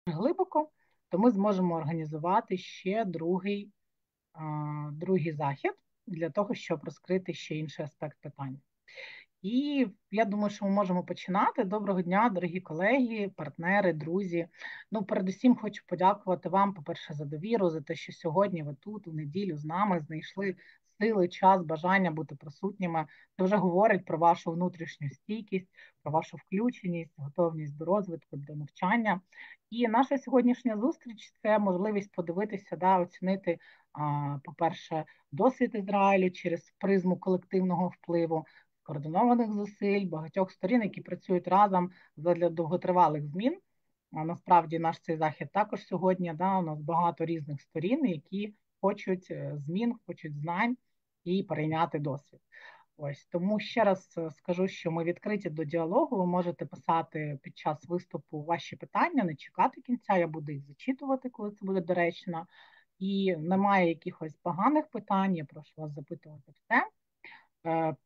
глибоко, то ми зможемо організувати ще другий захід для того, щоб розкрити ще інший аспект питання. І я думаю, що ми можемо починати. Доброго дня, дорогі колеги, партнери, друзі. Ну, передусім хочу подякувати вам, по-перше, за довіру, за те, що сьогодні ви тут, у неділю, з нами знайшли сили, час, бажання бути присутніми. Це вже говорить про вашу внутрішню стійкість, про вашу включеність, готовність до розвитку, до навчання. І наша сьогоднішня зустріч – це можливість подивитися, оцінити, по-перше, досвід Ізраїлю через призму колективного впливу, координованих зусиль, багатьох сторін, які працюють разом для довготривалих змін. А насправді наш цей захід також сьогодні, у нас багато різних сторін, які хочуть змін, хочуть знань і перейняти досвід. Ось, тому ще раз скажу, що ми відкриті до діалогу, ви можете писати під час виступу ваші питання, не чекати кінця, я буду їх зачитувати, коли це буде доречно. І немає якихось поганих питань, я прошу вас запитувати все.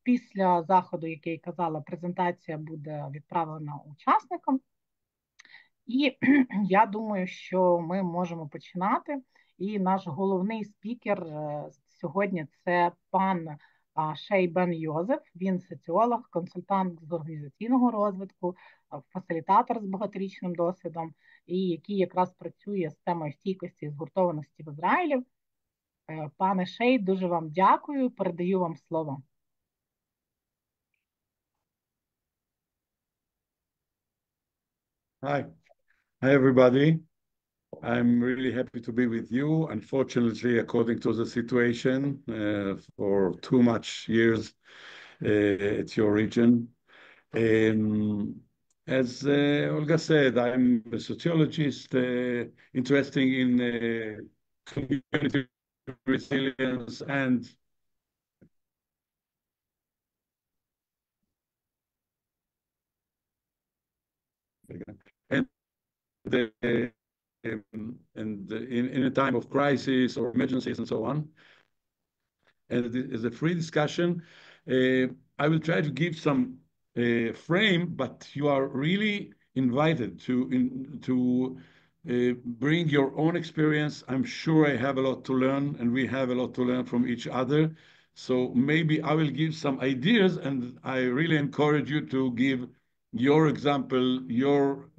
Після заходу, який казала, презентація буде відправлена учасникам. І я думаю, що ми можемо починати. І наш головний спікер сьогодні – це пан Шай Бен-Йосеф. Він соціолог, консультант з організаційного розвитку, фасилітатор з багаторічним досвідом, і який якраз працює з темою стійкості і згуртованості в Ізраїлі. Пане Шей, дуже вам дякую, передаю вам слово. Hi. Hi, everybody. I'm really happy to be with you. Unfortunately, according to the situation, for too much years at your region. As Olga said, I'm a sociologist interested in community resilience and in a time of crisis or emergencies and so on. And it is a free discussion. I will try to give some frame, but you are really invited to bring your own experience. I'm sure I have a lot to learn, and we have a lot to learn from each other. So maybe I will give some ideas, and I really encourage you to give your example, your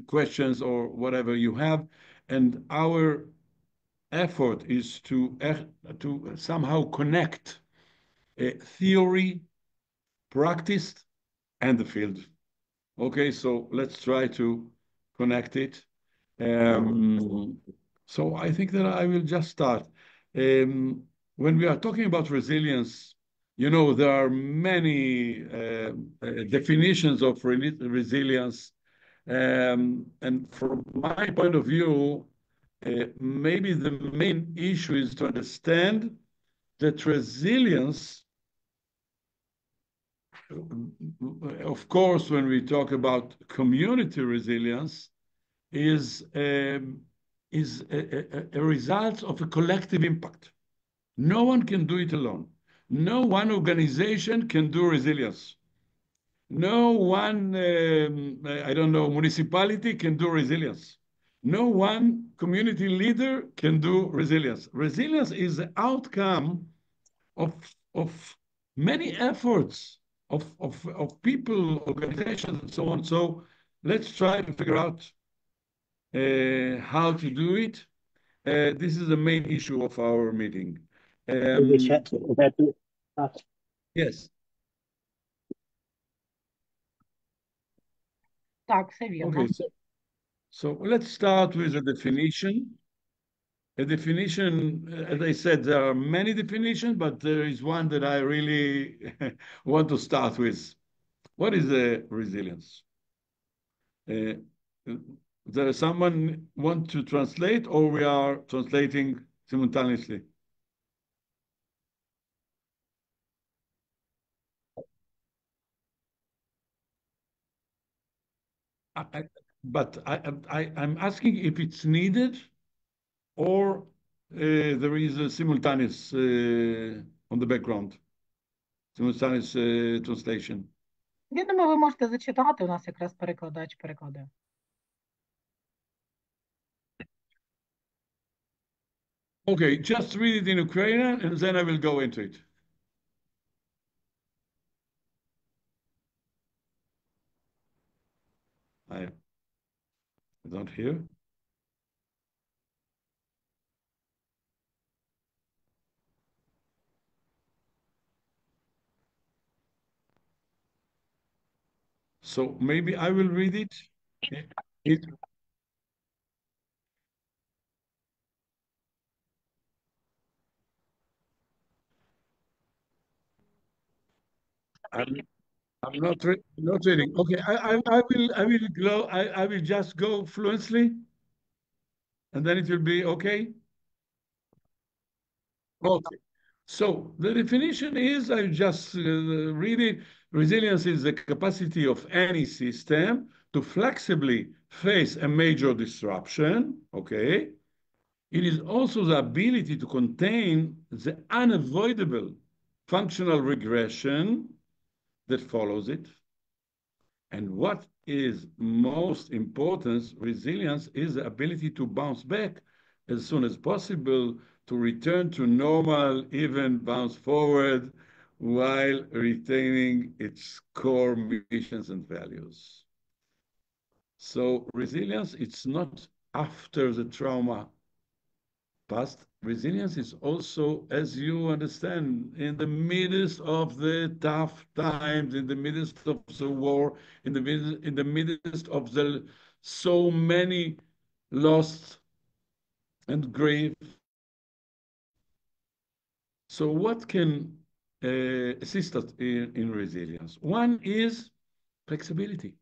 questions or whatever you have. And our effort is to somehow connect theory, practice, and the field. Okay, so let's try to connect it. So I think that I will just start. When we are talking about resilience, you know, there are many definitions of resilience. And from my point of view, maybe the main issue is to understand that resilience, of course, when we talk about community resilience, is a result of a collective impact. No one can do it alone. No one organization can do resilience. No one, I don't know, municipality can do resilience. No one community leader can do resilience. Resilience is the outcome of many efforts of people, organizations, and so on. So let's try to figure out how to do it. This is the main issue of our meeting. Yes. Так, все вірно. Okay, so let's start with a definition. A definition, as I said, there are many definitions, but there is one that I really want to start with. What is resilience? Does someone want to translate, or we are translating simultaneously? I'm asking if it's needed, or there is a simultaneous on the background, simultaneous translation. Я думаю, ви можете зачитати, у нас якраз перекладач перекладе. Okay, just read it in Ukrainian and then I will go into it. I don't hear. So maybe I will read it. It I'm, I'm not reading. Okay, I will just go fluently, and then it will be okay. Okay. So the definition is, I just read it. Resilience is the capacity of any system to flexibly face a major disruption. Okay. It is also the ability to contain the unavoidable functional regression that follows it. And what is most important, resilience is the ability to bounce back as soon as possible, to return to normal, even bounce forward while retaining its core missions and values. So resilience, it's not after the trauma past. Resilience is also, as you understand, in the midst of the tough times, in the midst of the war, in the midst of the so many lost and grief. So what can assist us in resilience? One is flexibility.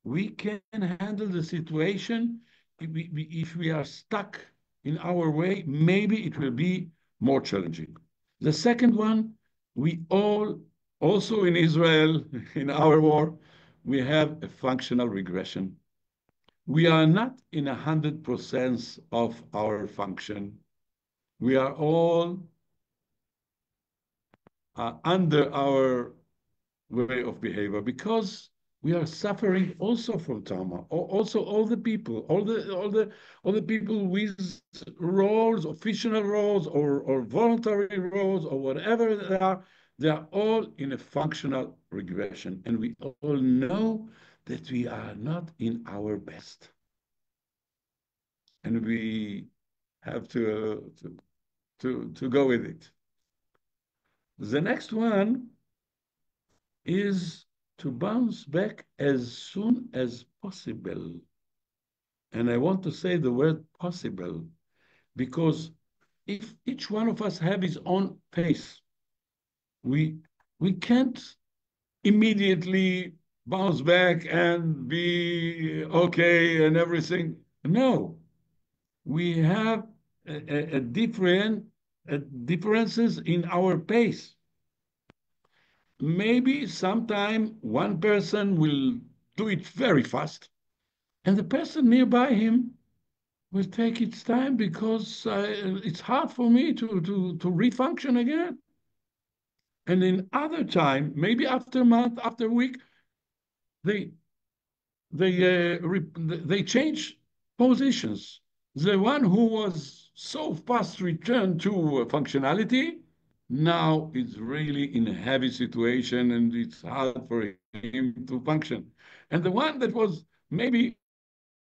We can handle the situation if we are stuck in our way, maybe it will be more challenging. The second one, we all, also in Israel, in our war, we have a functional regression. We are not in 100% of our function. We are all under our way of behavior because we are suffering also from trauma. Also, all the people, all the people with roles, official roles, or voluntary roles, or whatever they are all in a functional regression, and we all know that we are not in our best, and we have to go with it. The next one is to bounce back as soon as possible. And I want to say the word possible because if each one of us have his own pace, we can't immediately bounce back and be okay and everything. No, we have a differences in our pace. Maybe sometime one person will do it very fast, and the person nearby him will take its time because it's hard for me to refunction again. And in other time, maybe after a month, after a week, they change positions. The one who was so fast returned to functionality now is really in a heavy situation and it's hard for him to function. And the one that was maybe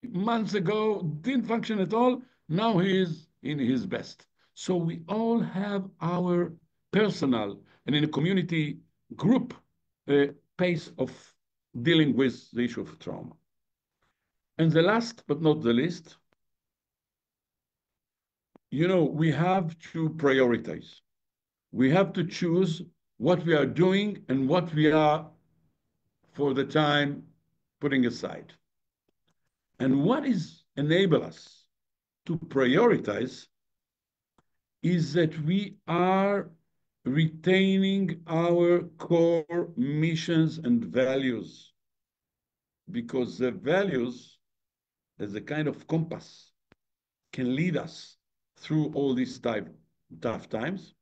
months ago didn't function at all, now he is in his best. So we all have our personal and in a community group pace of dealing with the issue of trauma. And the last but not the least, we have to prioritize. We have to choose what we are doing and what we are, for the time, putting aside. And what is enable us to prioritize is that we are retaining our core missions and values, because the values, as a kind of compass, can lead us through all these tough times.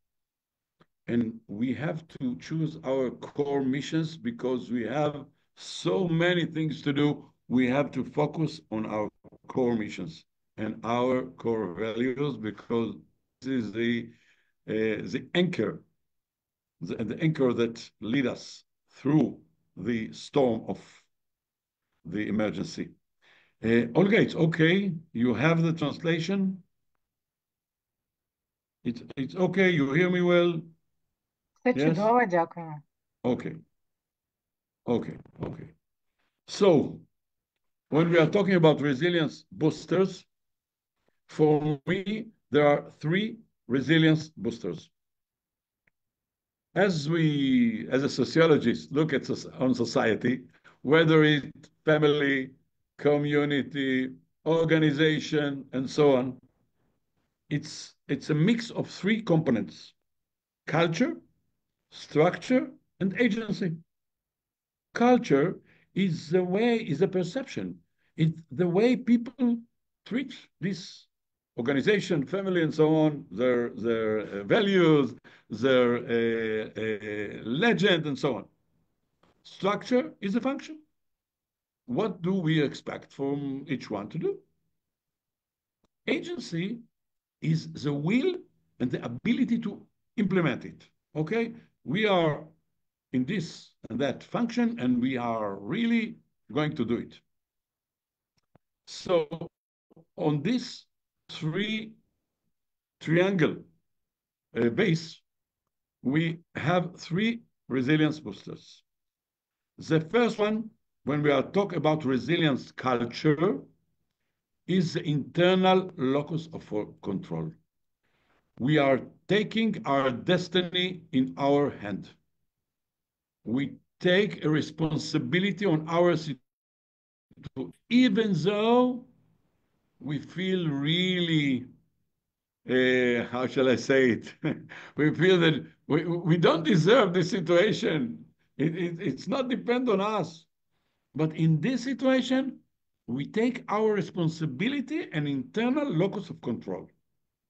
and we have to choose our core missions because we have so many things to do. We have to focus on our core missions and our core values because this is the anchor, the anchor that lead us through the storm of the emergency. Olga, it's okay. You have the translation. It's okay. You hear me well? Все Yes? чудово, дякую. Okay. So, when we are talking about resilience boosters, for me, there are 3 resilience boosters. As a sociologist, look at on society, whether it's family, community, organization, and so on, it's a mix of 3 components: culture, structure, and agency. Culture is a perception. It's the way people treat this organization, family, and so on, their values, their legend, and so on. Structure is a function. What do we expect from each one to do? Agency is the will and the ability to implement it. Okay? We are in this and that function, and we are really going to do it. So on this 3 triangle base, we have 3 resilience boosters. The first one, when we are talking about resilience culture, is the internal locus of control. We are taking our destiny in our hand. We take a responsibility on our situation, even though we feel really, how shall I say it? We feel that we don't deserve this situation. It's not depend on us. But in this situation, we take our responsibility and internal locus of control.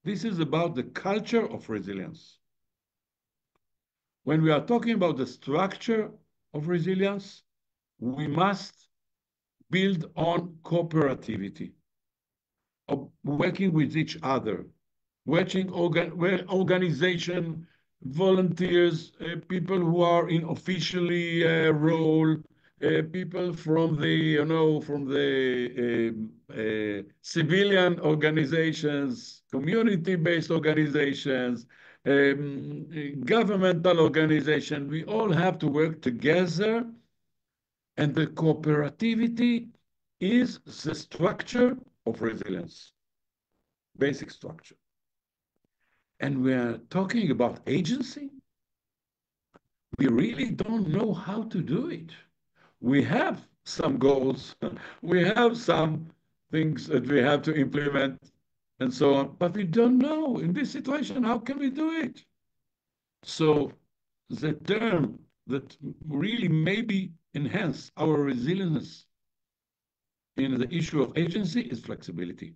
This is about the culture of resilience. When we are talking about the structure of resilience, we must build on cooperativity, of working with each other, working organization, volunteers, people who are in officially role, people from the, civilian organizations, community-based organizations, governmental organization. We all have to work together, and the cooperativity is the structure of resilience, basic structure. And we're talking about agency. We really don't know how to do it. We have some goals, we have some things that we have to implement, and so on, but we don't know in this situation, how can we do it? So the term that really maybe enhance our resilience in the issue of agency is flexibility.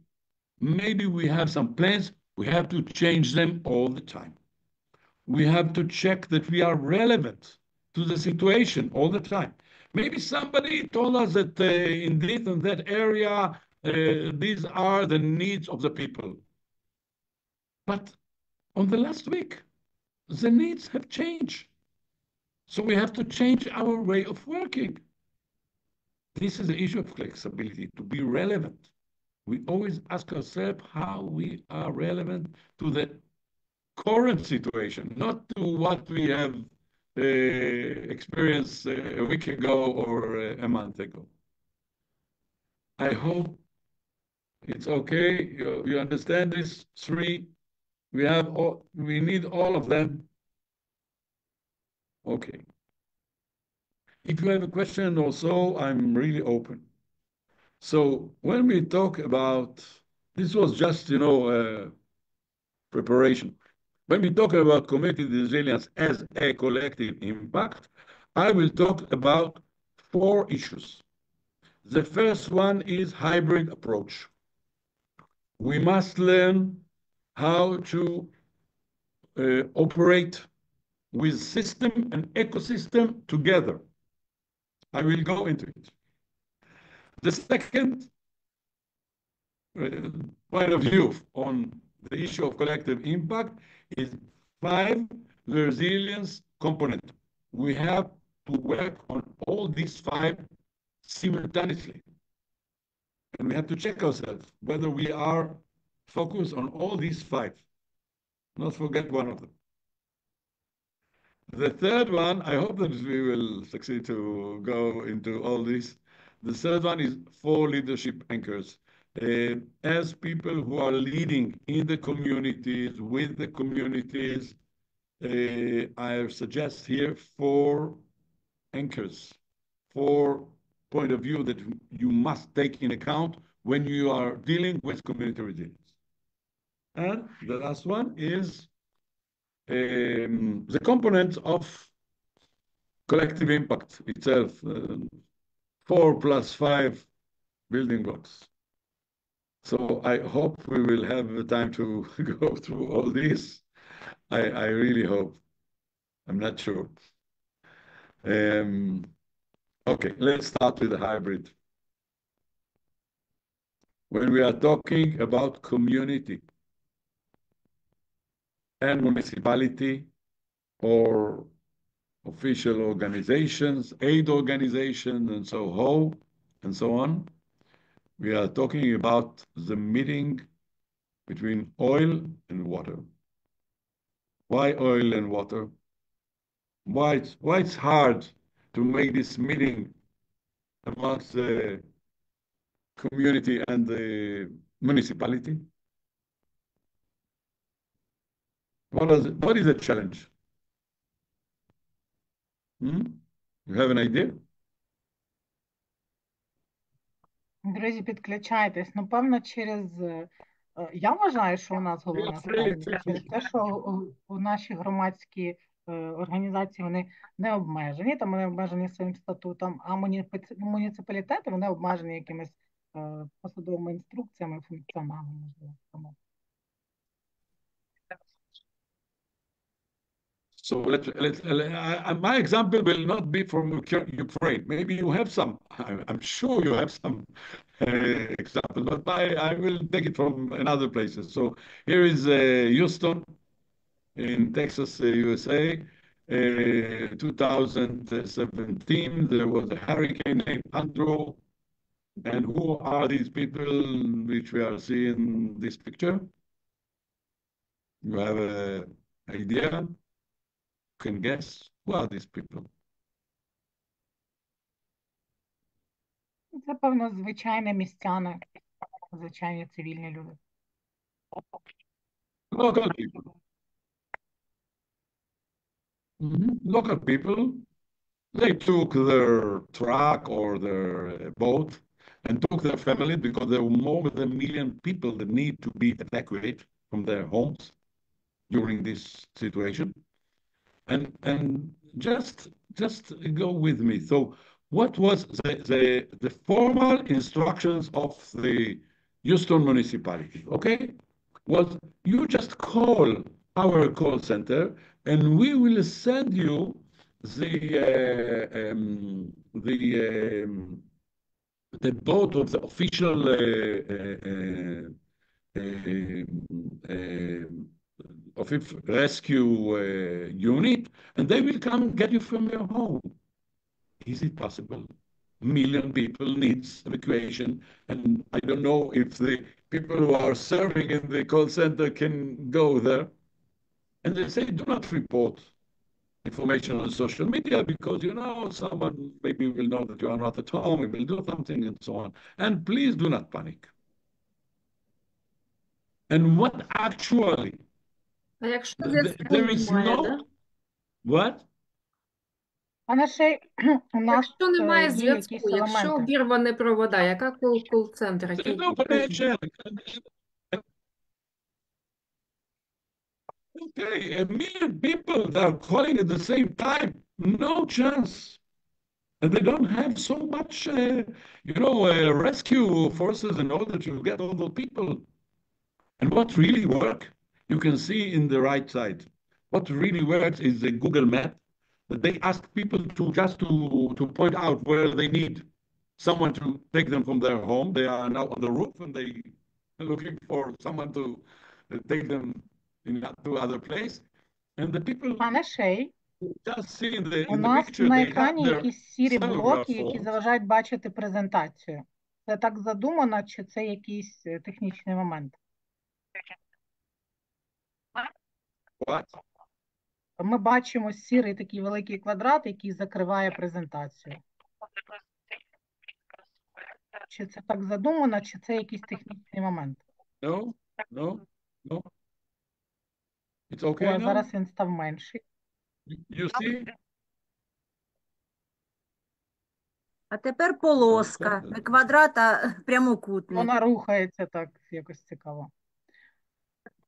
Maybe we have some plans, we have to change them all the time. We have to check that we are relevant to the situation all the time. Maybe somebody told us that in this and that area, these are the needs of the people. But on the last week, the needs have changed. So we have to change our way of working. This is the issue of flexibility, to be relevant. We always ask ourselves how we are relevant to the current situation, not to what we have experienced a week ago or a month ago. I hope it's okay. You understand this 3. We need all of them. Okay. If you have a question or so, I'm really open. So when we talk about, this was just, preparation. When we talk about community resilience as a collective impact, I will talk about 4 issues. The first one is hybrid approach. We must learn how to operate with system and ecosystem together. I will go into it. The second point of view on the issue of collective impact is 5, the resilience component. We have to work on all these 5 simultaneously. And we have to check ourselves whether we are focused on all these 5. Not forget one of them. The third one, I hope that we will succeed to go into all this. The third one is 4 leadership anchors. As people who are leading in the communities, with the communities, I suggest here 4 anchors, 4 point of view that you must take in account when you are dealing with community resilience. And the last one is the components of collective impact itself, 4 plus 5 building blocks. So I hope we will have the time to go through all this. I really hope. I'm not sure. Okay, let's start with the hybrid. When we are talking about community and municipality or official organizations, aid organizations, and so on, we are talking about the meeting between oil and water. Why oil and water? Why it's hard to make this meeting amongst the community and the municipality? What is the challenge? You have an idea? Друзі, підключайтесь. Напевно, я вважаю, що у нас головна складність через те, що у наші громадські організації, вони не обмежені, там вони обмежені своїм статутом, а муніципалітети, вони обмежені якимись посадовими інструкціями, функціональними, можливо. So my example will not be from Ukraine. Maybe you have some. I'm sure you have some examples, but I will take it from another places. So here is Houston in Texas, USA. 2017, there was a hurricane named Andrew. And who are these people which we are seeing in this picture? You have an idea? Can guess who are these people? Це, певно, звичайні містяни, звичайні цивільні люди. Local people. Local people, they took their truck or their boat and took their family because there were more than 1 million people that need to be evacuated from their homes during this situation. And just go with me. So what was the formal instructions of the Houston municipality? Okay, was you just call our call center and we will send you the boat of the official of rescue unit, and they will come and get you from your home. Is it possible? 1 million people needs evacuation, and I don't know if the people who are serving in the call center can go there. And they say, do not report information on social media because, someone maybe will know that you are not at home, we will do something and so on. And please do not panic. And what actually А якщо there is no what? А ще у нас якщо немає є зв'язку, якісь якщо елементи. обірваний провода, яка кол-центр? There's no connection. Okay, 1 million people that are calling at the same time, no chance. And they don't have so much, rescue forces in order to get all the people. And what really work, you can see in the right side. what really works is the Google Map. That they ask people to just to point out where they need someone to take them from their home. They are now on the roof and they are looking for someone to take them to other place. And the people Пане Шей, just see in у the нас picture на they have екрані their якісь сірі cellular блоки, які phones. заважають бачити презентацію. Це так задумано, чи це якийсь технічний момент? What? Ми бачимо сірий такий великий квадрат, який закриває презентацію. Чи це так задумано, чи це якийсь технічний момент? No, no, no. It's okay О, now. зараз він став менший. You see? А тепер полоска, не квадрат, а прямокутник. Вона рухається так, якось цікаво.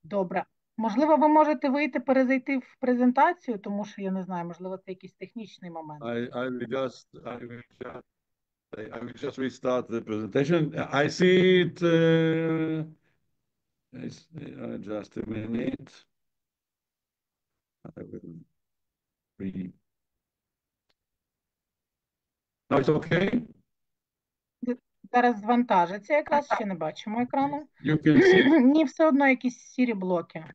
Добре. Можливо, ви можете вийти, перезайти в презентацію, тому що, я не знаю, можливо, це якийсь технічний момент. I will just restart the presentation. I see it. Just a minute. I will read. Now it's okay. Зараз звантажиться, якраз ще не бачимо екрану. You can see. Ні, все одно якісь сірі блоки.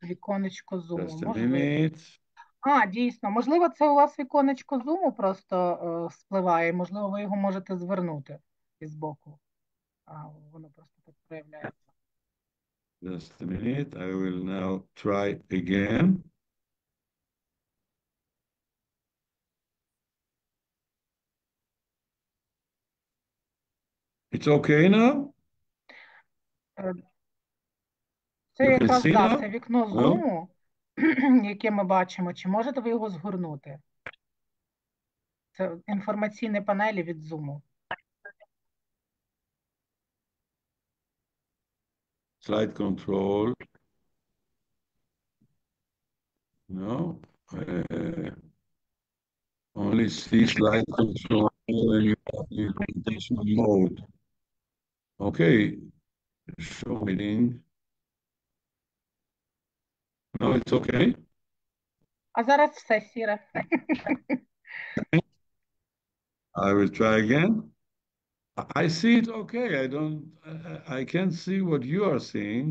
Віконечко зуму, Just a можливо. minute. А, дійсно, можливо, це у вас віконечко зуму просто спливає, можливо, ви його можете звернути із боку. А, воно просто так проявляється. Just a minute. I will now try again. It's okay now? Це You can якраз, see да, now? це вікно No? зуму, яке ми бачимо. Чи можете ви його згорнути? Це інформаційні панелі від зуму. Slide control. No. Only see slide control when you are in presentation mode. Okay. Show meeting. No, it's okay. А зараз все сіре. I will try again. I see it okay. I can't see what you are seeing.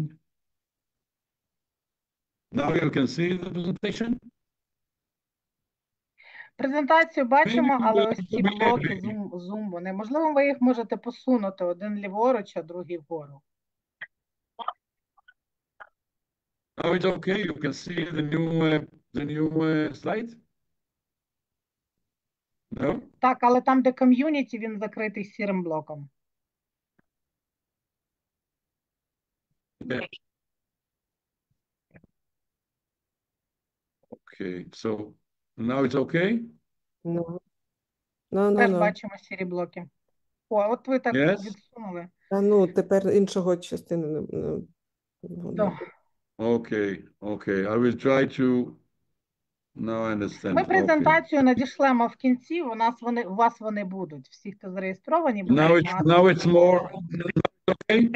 Now you can see the presentation? Презентацію бачимо, але ось ці Maybe. блоки зум вони. Можливо, ви їх можете посунути один ліворуч, а другий вгору. Now it's okay. You can see the new slide? No? Так, але там, де ком'юніті, він закритий сірим блоком. Yeah. Okay. So now it's okay? Ну, ну, Теж ну. бачимо сірі блоки. О, от ви так Yes. відсунули. А ну, тепер іншого частини Да. Okay. Okay. I will try to now I understand. Ми Okay. презентацію надішлемо в кінці, у вас вони будуть. Всі, хто зареєстровані, будуть мати. Now it's more okay.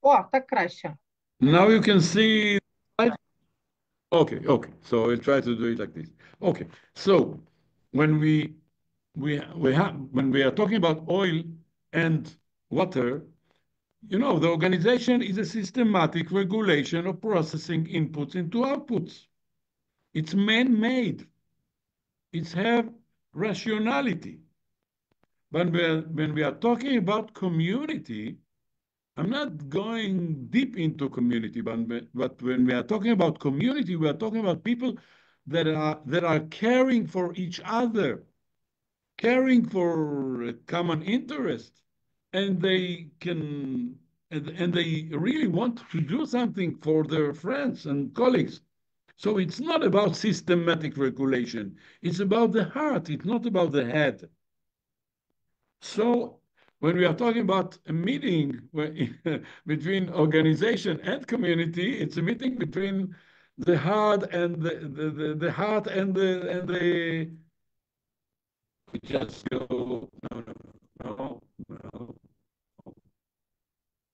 О, так краще. Now you can see. Okay, okay. So we'll try to do it like this. Okay. So when when we are talking about oil and water, you know, the organization is a systematic regulation of processing inputs into outputs. It's man-made. It's have rationality. But when we are talking about community, I'm not going deep into community, but when we are talking about community, we are talking about people that are caring for each other, caring for a common interest, and they really want to do something for their friends and colleagues. So it's not about systematic regulation. It's about the heart. It's not about the head. So when we are talking about a meeting between organization and community, it's a meeting between the heart and the heart and the we just go no.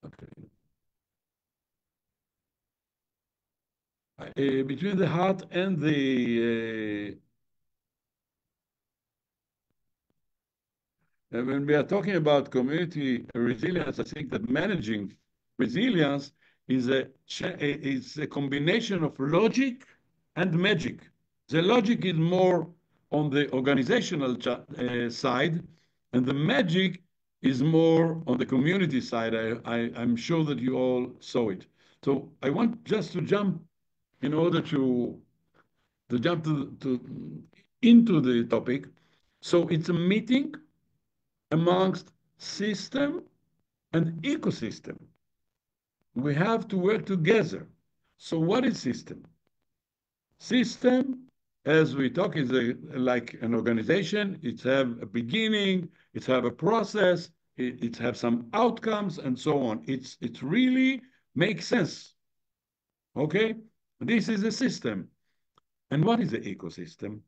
Okay. between the heart and when we are talking about community resilience, I think that managing resilience is a combination of logic and magic. The logic is more on the organizational side, and the magic is more on the community side. I'm sure that you all saw it. So I want just to jump in order to jump into the topic. So it's a meeting amongst system and ecosystem. We have to work together. So what is system? System, as we talk, is like an organization. It have a beginning, it have a process, it have some outcomes, and so on. It really makes sense. Okay? This is a system. And what is the ecosystem?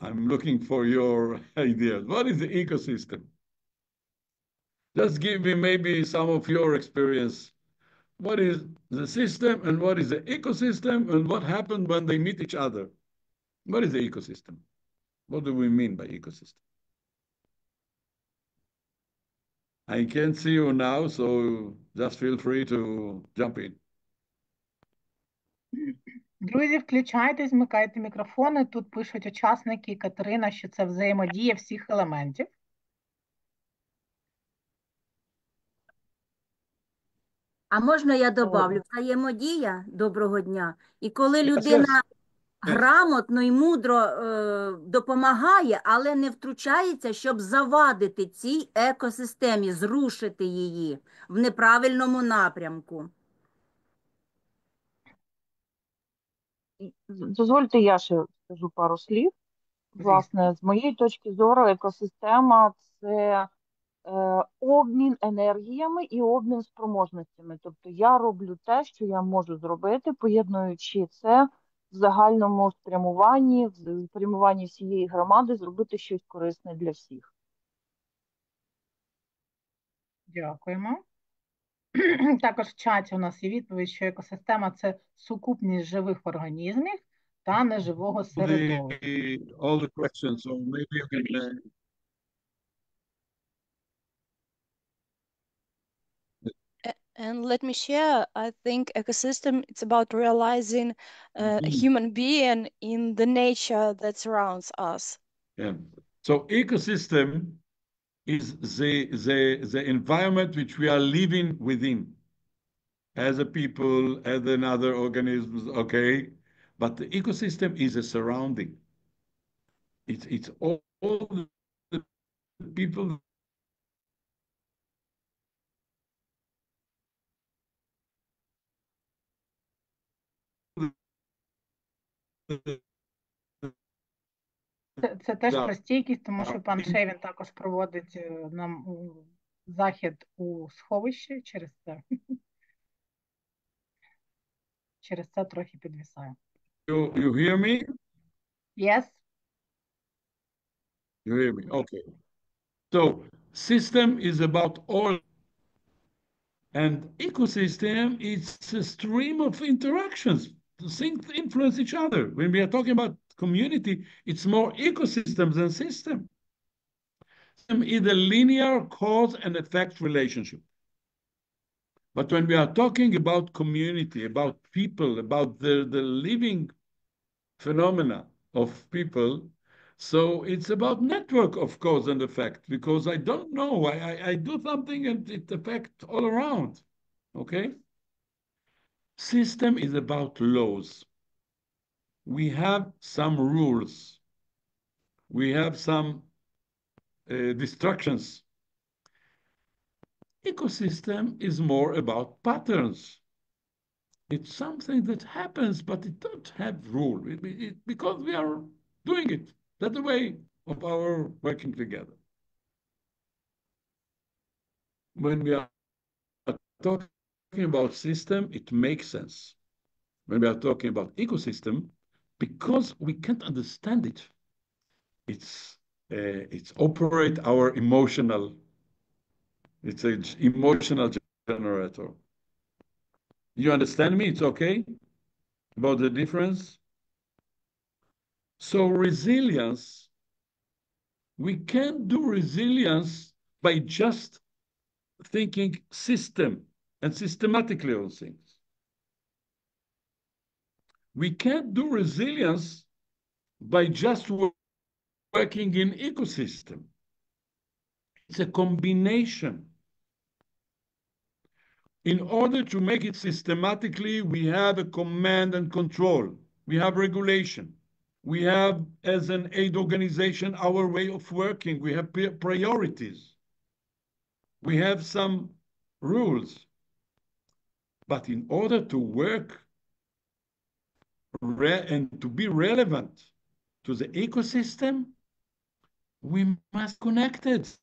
I'm looking for your ideas. What is the ecosystem? Just give me maybe some of your experience. What is the system and what is the ecosystem and what happened when they meet each other? What is the ecosystem? What do we mean by ecosystem? I can't see you now, so just feel free to jump in. Друзі, включайтесь, вмикайте мікрофони. Тут пишуть учасники Катерина, що це взаємодія всіх елементів. А можна я добавлю? Взаємодія, доброго дня. І коли людина грамотно і мудро допомагає, але не втручається, щоб завадити цій екосистемі, зрушити її в неправильному напрямку. Дозвольте, я ще скажу пару слів. Власне, з моєї точки зору, екосистема – це обмін енергіями і обмін спроможностями. Тобто я роблю те, що я можу зробити, поєднуючи це в загальному спрямуванні, в спрямуванні всієї громади, зробити щось корисне для всіх. Дякуємо. Також в чаті у нас є відповідь, що екосистема – це сукупність живих організмів та неживого середовища. All the questions, so maybe you can... And let me share, I think ecosystem, it's about realizing a human being in the nature that surrounds us. Yeah. So ecosystem is the environment which we are living within as a people, as another organisms, okay? But the ecosystem is a surrounding. It's all the people Це теж про стійкість, тому що пан Шей, він також проводить нам захід у сховищі через це. Через це трохи підвисає. You hear me? Yes. You hear me? Okay. So system is about all, and ecosystem is a stream of interactions. Things influence each other. When we are talking about community, it's more ecosystems than system. System is a linear cause and effect relationship. But when we are talking about community, about people, about the living phenomena of people, so it's about network of cause and effect, because I don't know, I do something and it affects all around, okay? System is about laws. We have some rules. We have some distractions. Ecosystem is more about patterns. It's something that happens, but it don't have rule. Because we are doing it. That's the way of our working together. When we are talking about system, it makes sense. When we are talking about ecosystem, because we can't understand it, it's operate our emotional. It's an emotional generator. You understand me? It's okay? about the difference? So resilience, we can't do resilience by just thinking system and systematically on things. We can't do resilience by just working in ecosystem. It's a combination. In order to make it systematically, we have a command and control. We have regulation. We have, as an aid organization, our way of working. We have priorities. We have some rules. But in order to work and to be relevant to the ecosystem, we must connect it.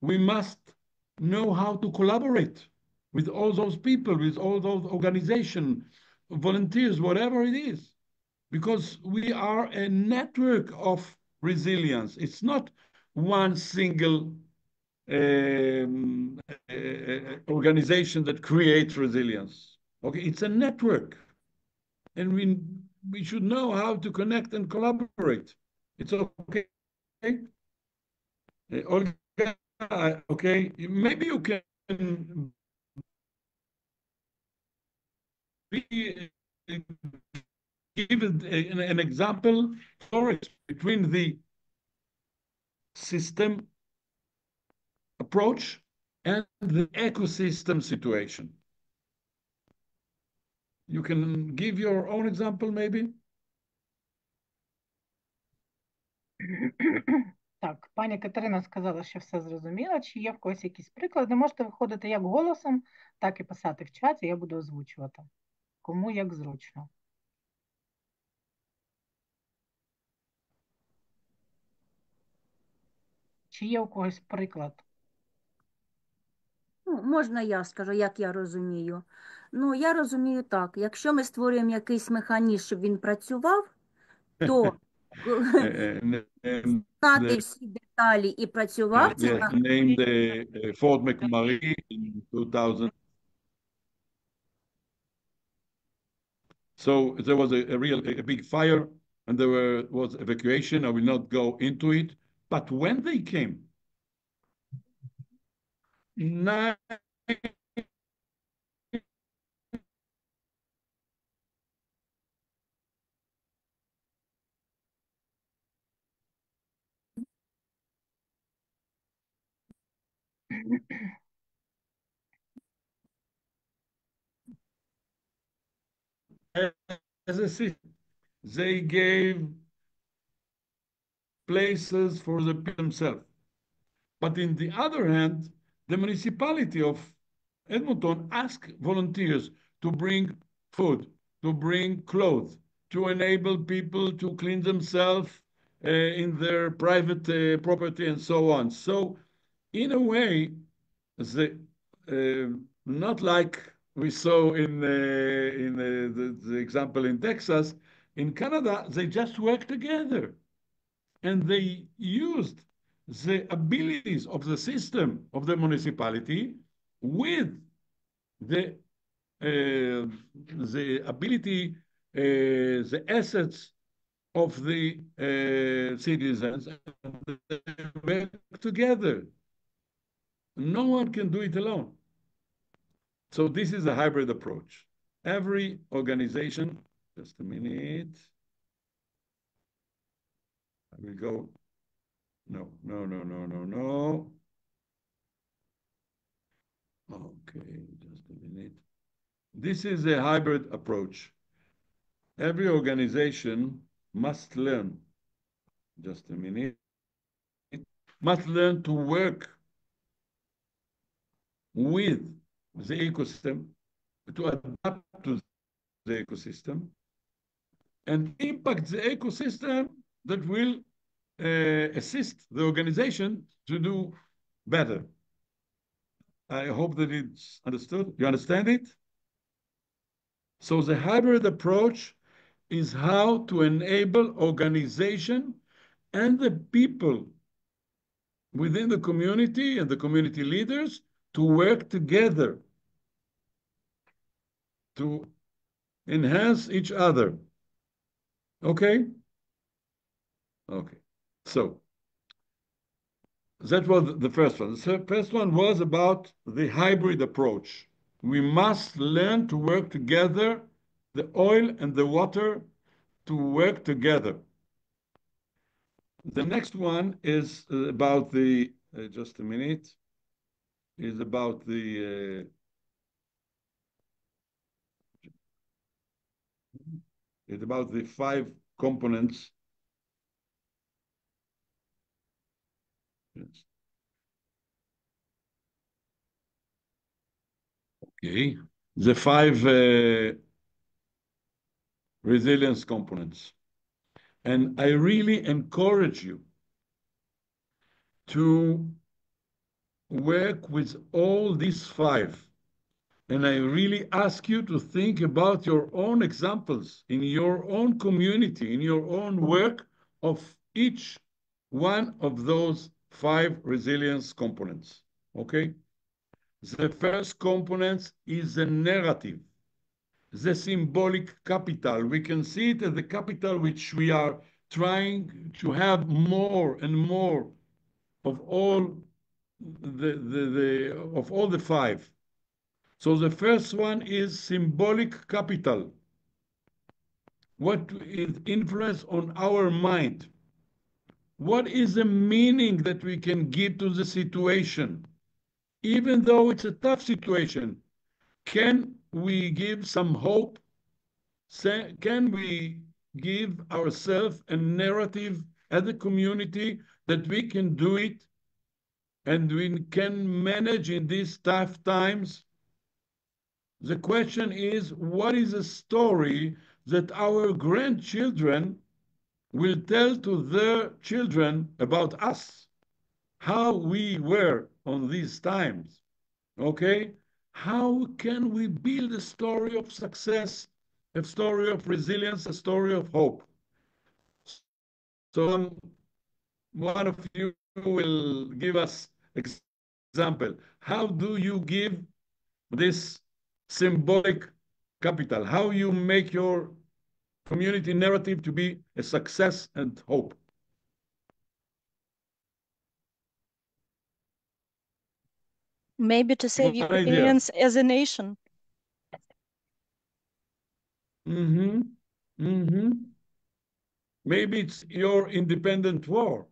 We must know how to collaborate with all those people, with all those organizations, volunteers, whatever it is, because we are a network of resilience. It's not one single organization that creates resilience. Okay, it's a network, and we should know how to connect and collaborate. It's okay. Olga, okay, maybe you can give an example between the system approach and the ecosystem situation. You can give your own example, maybe? Так, пані Катерина сказала, що все зрозуміла. Чи є в когось якісь приклади? Можете виходити як голосом, так і писати в чаті, я буду озвучувати. Кому як зручно. Чи є у когось приклад? Ну, можна я скажу, як я розумію. Ну, я розумію так, якщо ми створюємо якийсь механізм, щоб він працював, то знати всі деталі і працював цей механізм. Named Fort McMurray in 2000. So there was a big fire, and there was evacuation. I will not go into it. But when they came, 9 as a system, they gave places for the people themselves. But in the other hand, the municipality of Edmonton asked volunteers to bring food, to bring clothes, to enable people to clean themselves in their private property and so on. So in a way, not like we saw in the example in Texas, in Canada, they just worked together. And they used the abilities of the system of the municipality with the ability, the assets of the citizens, and they work together. No one can do it alone. So this is a hybrid approach. Every organization, just a minute. I will go. No. Okay, just a minute. This is a hybrid approach. Every organization must learn, just a minute, must learn to work with the ecosystem, to adapt to the ecosystem, and impact the ecosystem that will assist the organization to do better. I hope that it's understood. You understand it? So the hybrid approach is how to enable organization and the people within the community and the community leaders to work together to enhance each other. Okay? Okay. So, that was the first one. The first one was about the hybrid approach. We must learn to work together, the oil and the water to work together. The next one is about the, just a minute, is about the, it's about the 5 components. Yes. Okay, the 5 resilience components. And I really encourage you to work with all these 5. And I really ask you to think about your own examples in your own community, in your own work of each one of those 5 resilience components, okay? The first component is the narrative, the symbolic capital. We can see it as the capital which we are trying to have more and more of all the 5. So the first one is symbolic capital. What is influence on our mind? What is the meaning that we can give to the situation? Even though it's a tough situation, can we give some hope? Can we give ourselves a narrative as a community that we can do it and we can manage in these tough times? The question is, what is a story that our grandchildren will tell to their children about us? How we were on these times, okay? How can we build a story of success, a story of resilience, a story of hope? So one of you will give us example. How do you give this symbolic capital? How you make your community narrative to be a success and hope? Maybe to save One idea. Ukrainians as a nation. Maybe it's your independent war.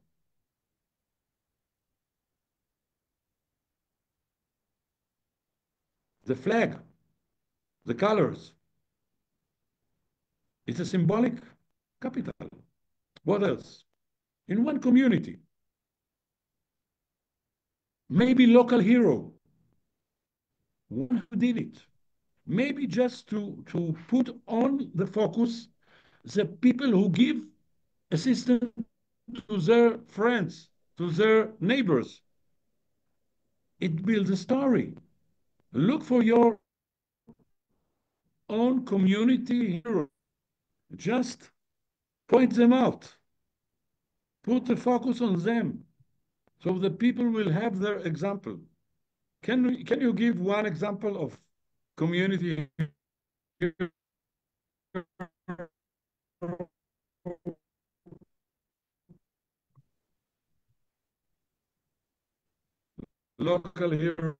The flag, the colors. It's a symbolic capital. What else? In one community. Maybe local hero. One who did it. Maybe just to put on the focus the people who give assistance to their friends, to their neighbors. It builds a story. Look for your own community hero. Just point them out. Put the focus on them so the people will have their example. Can you give one example of community local hero?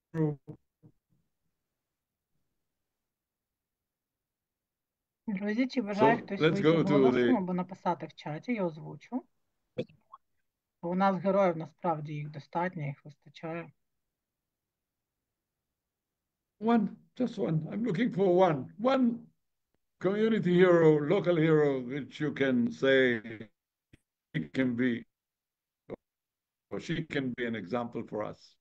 Друзі, чи бажає хтось вийти голосом або написати в чаті, я озвучу. Бо у нас героїв насправді їх достатньо, їх вистачає. One, just one. I'm looking for one. One community hero, local hero, which you can say it can be, or she can be an example for us.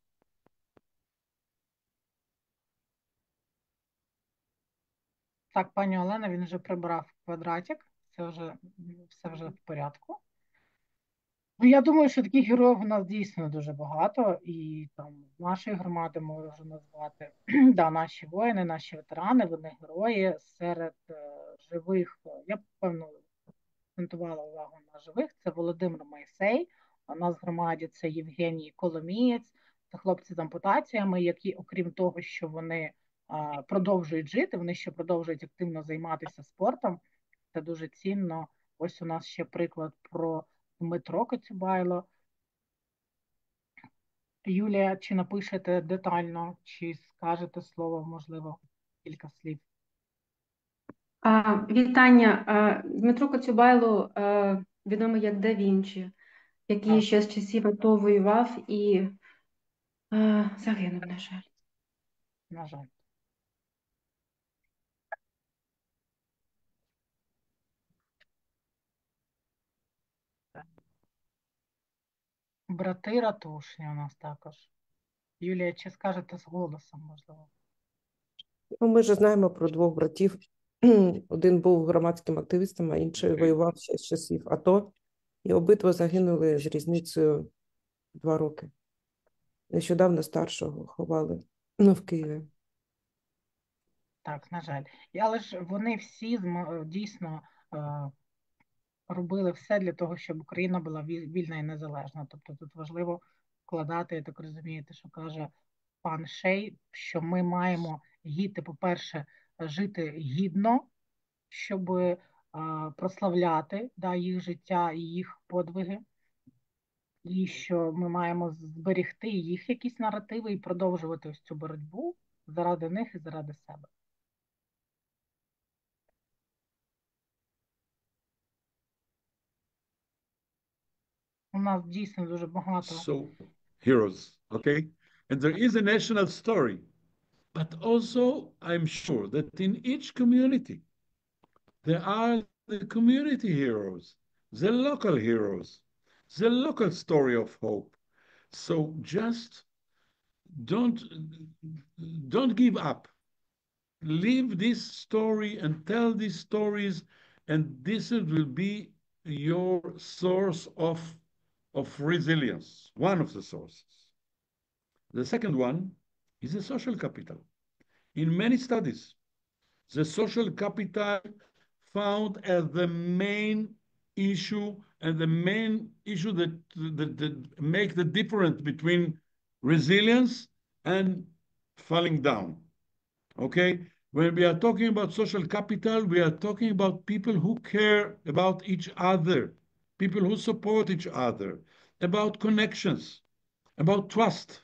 Так, пані Олена, він вже прибрав квадратик. Все вже в порядку. Ну, я думаю, що таких героїв у нас дійсно дуже багато. І там нашої громади можу назвати. Да, наші воїни, наші ветерани, вони герої серед живих. Я, певно, акцентувала увагу на живих. Це Володимир Майсей. У нас в громаді це Євгеній Коломієць. Це хлопці з ампутаціями, які, окрім того, що вони продовжують жити, вони ще продовжують активно займатися спортом. Це дуже цінно. Ось у нас ще приклад про Дмитро Коцюбайло. Юлія, чи напишете детально, чи скажете слово, можливо, кілька слів? Вітання. Дмитро Коцюбайло, відомий як Да Вінчі, який Так. ще з часів АТО воював і загинув, на жаль. На жаль. Брати Ратушні у нас також. Юлія, чи скажете з голосом, можливо? Ну, ми ж знаємо про двох братів. Один був громадським активістом, а інший воював ще з часів АТО. І обидва загинули з різницею 2 роки. Нещодавно старшого ховали в Києві. Так, на жаль. Але ж вони всі дійсно робили все для того, щоб Україна була вільна і незалежна. Тобто тут важливо вкладати, я так розумію, те, що каже пан Шей, що ми маємо по-перше, жити гідно, щоб прославляти їх життя і їх подвиги, і що ми маємо зберегти їх якісь наративи і продовжувати ось цю боротьбу заради них і заради себе. У нас дійсно дуже багато. So, heroes, okay? And there is a national story, but also I'm sure that in each community, there are the community heroes, the local story of hope. So just don't give up. Live this story and tell these stories, and this will be your source of resilience, one of the sources. The second one is the social capital. In many studies, the social capital found as the main issue and the main issue that make the difference between resilience and falling down. Okay? When we are talking about social capital, we are talking about people who care about each other, people who support each other, about connections, about trust,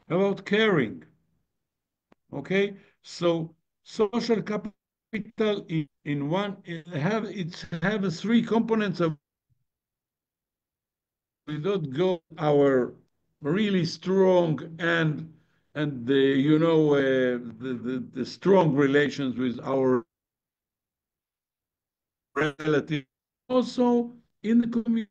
about caring. Okay? So social capital have 3 components of we don't go our really strong and the strong relations with our relatives. Also in the community,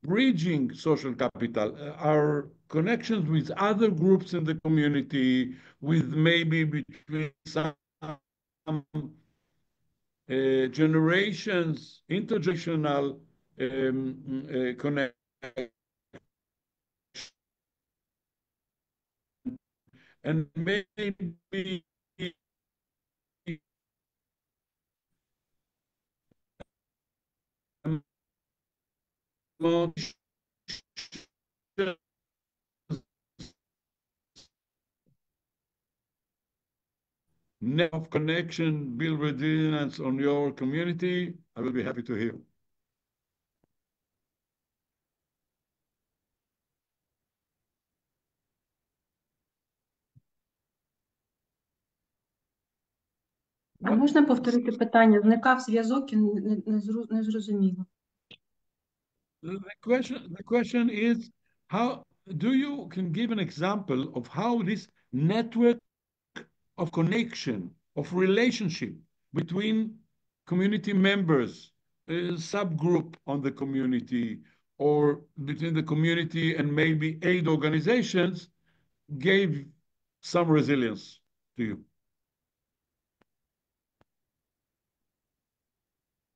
bridging social capital, our connections with other groups in the community, with maybe between some generations, intergenerational connection. And maybe of connection, build resilience on your community, I will be happy to hear. А можна повторити питання? Зникав зв'язок і не зрозуміло. The question is, how do you can give an example of how this network of connection, of relationship between community members, a subgroup on the community, or between the community and maybe aid organizations gave some resilience to you?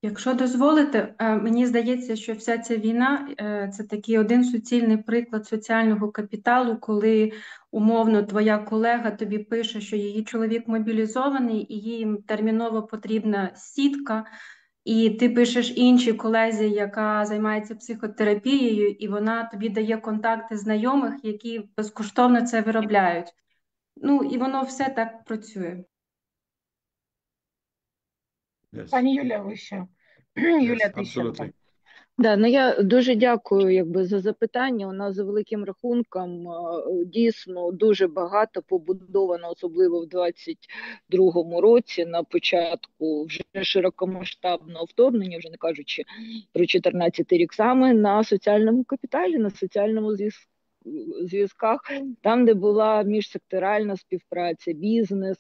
Якщо дозволите, мені здається, що вся ця війна – це такий один суцільний приклад соціального капіталу, коли умовно твоя колега тобі пише, що її чоловік мобілізований і їй терміново потрібна сітка, і ти пишеш іншій колезі, яка займається психотерапією, і вона тобі дає контакти знайомих, які безкоштовно це виробляють. Ну, і воно все так працює. Yes, Пані Юля, ви ще? Юля, yes, ти ще, будь absolutely. ласка. Да, ну я дуже дякую за запитання. У нас за великим рахунком дійсно дуже багато побудовано, особливо в 22-му році, на початку вже широкомасштабного вторгнення, вже не кажучи про 14-й рік, саме на соціальному капіталі, на соціальному зв'язках, там, де була міжсекторальна співпраця, бізнес,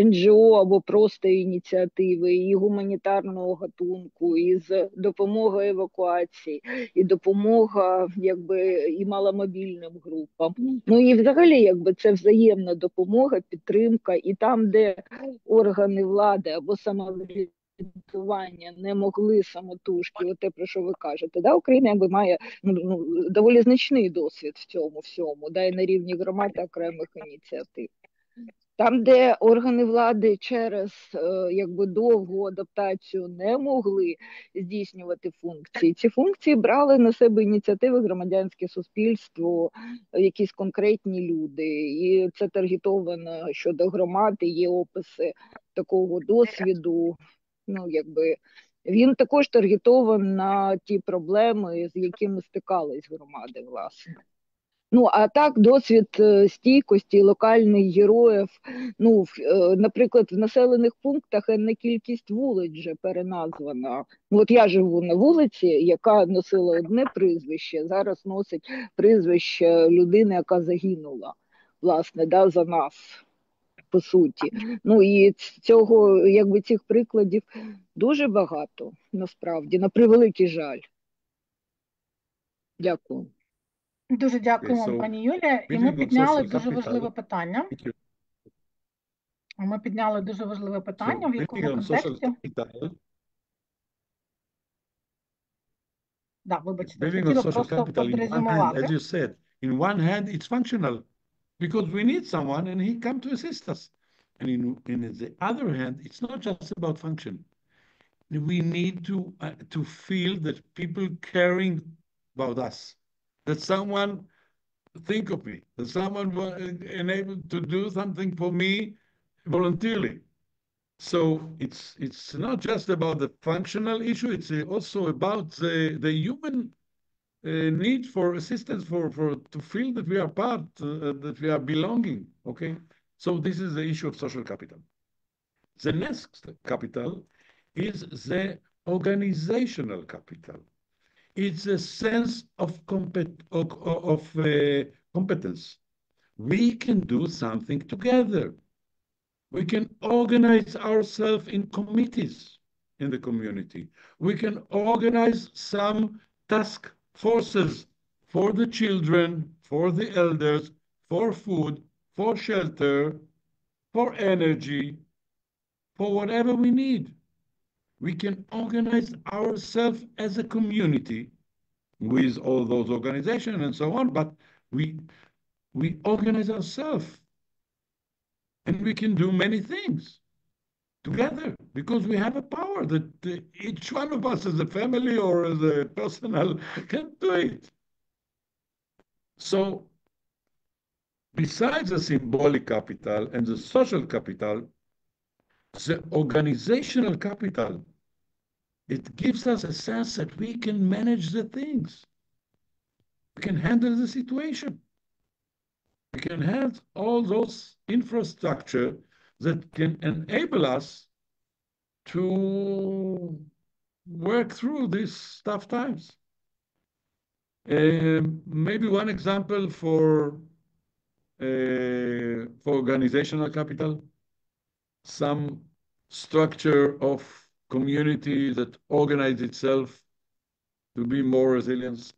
НГО або просто ініціативи, і гуманітарного гатунку, і з допомогою евакуації, і допомога і маломобільним групам. Ну і взагалі це взаємна допомога, підтримка, і там, де органи влади або самоврядування не могли самотужки, те, про що ви кажете, Україна має доволі значний досвід в цьому всьому, і на рівні громад та окремих ініціатив. Там, де органи влади через довгу адаптацію не могли здійснювати функції, ці функції брали на себе ініціативи громадянське суспільство, якісь конкретні люди. І це таргетовано щодо громад, і є описи такого досвіду. Він також таргетований на ті проблеми, з якими стикались громади, власне. А так, досвід стійкості локальних героїв, наприклад, в населених пунктах на кількість вулиць вже переназвана. Я живу на вулиці, яка носила одне прізвище, зараз носить прізвище людини, яка загинула, власне, за нас, по суті. І цих прикладів дуже багато, насправді, на превеликий жаль. Дякую. Дуже дякуємо, so пані Юлія. І ми building on підняли social дуже capital. важливе питання. Thank you. Ми підняли дуже важливе питання, So в якому building on social контексті. capital, Да, вибачте, building on хотіла social просто capital, in one hand, підрезюмувати. as you said, in one hand it's functional because we need someone and he come to assist us. And in the other hand, it's not just about function. We need to feel that people caring about us, that someone think of me, that someone enabled to do something for me voluntarily. So it's not just about the functional issue, it's also about the human need for assistance, to feel that we are part, that we are belonging, okay? So this is the issue of social capital. The next capital is the organizational capital. It's a sense of competence. We can do something together. We can organize ourselves in committees in the community. We can organize some task forces for the children, for the elders, for food, for shelter, for energy, for whatever we need. We can organize ourselves as a community with all those organizations and so on, but we organize ourselves. And we can do many things together because we have a power that each one of us as a family or as a personal can do it. So besides the symbolic capital and the social capital, the organizational capital, it gives us a sense that we can manage the things. We can handle the situation. We can have all those infrastructure that can enable us to work through these tough times. Maybe one example for organizational capital, some structure of community that organize itself to be more resilient.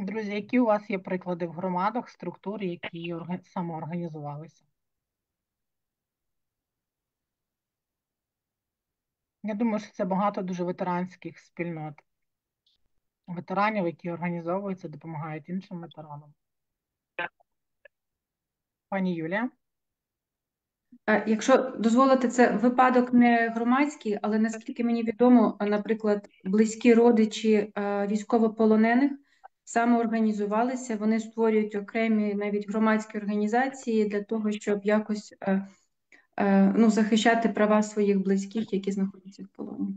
Друзі, які у вас є приклади в громадах, структур, які самоорганізувалися? Я думаю, що це багато дуже ветеранських спільнот. Ветеранів, які організовуються, допомагають іншим ветеранам. Пані Юлія? Якщо дозволите, це випадок не громадський, але наскільки мені відомо, наприклад, близькі родичі військовополонених самоорганізувалися, вони створюють окремі навіть громадські організації для того, щоб якось захищати права своїх близьких, які знаходяться в полоні.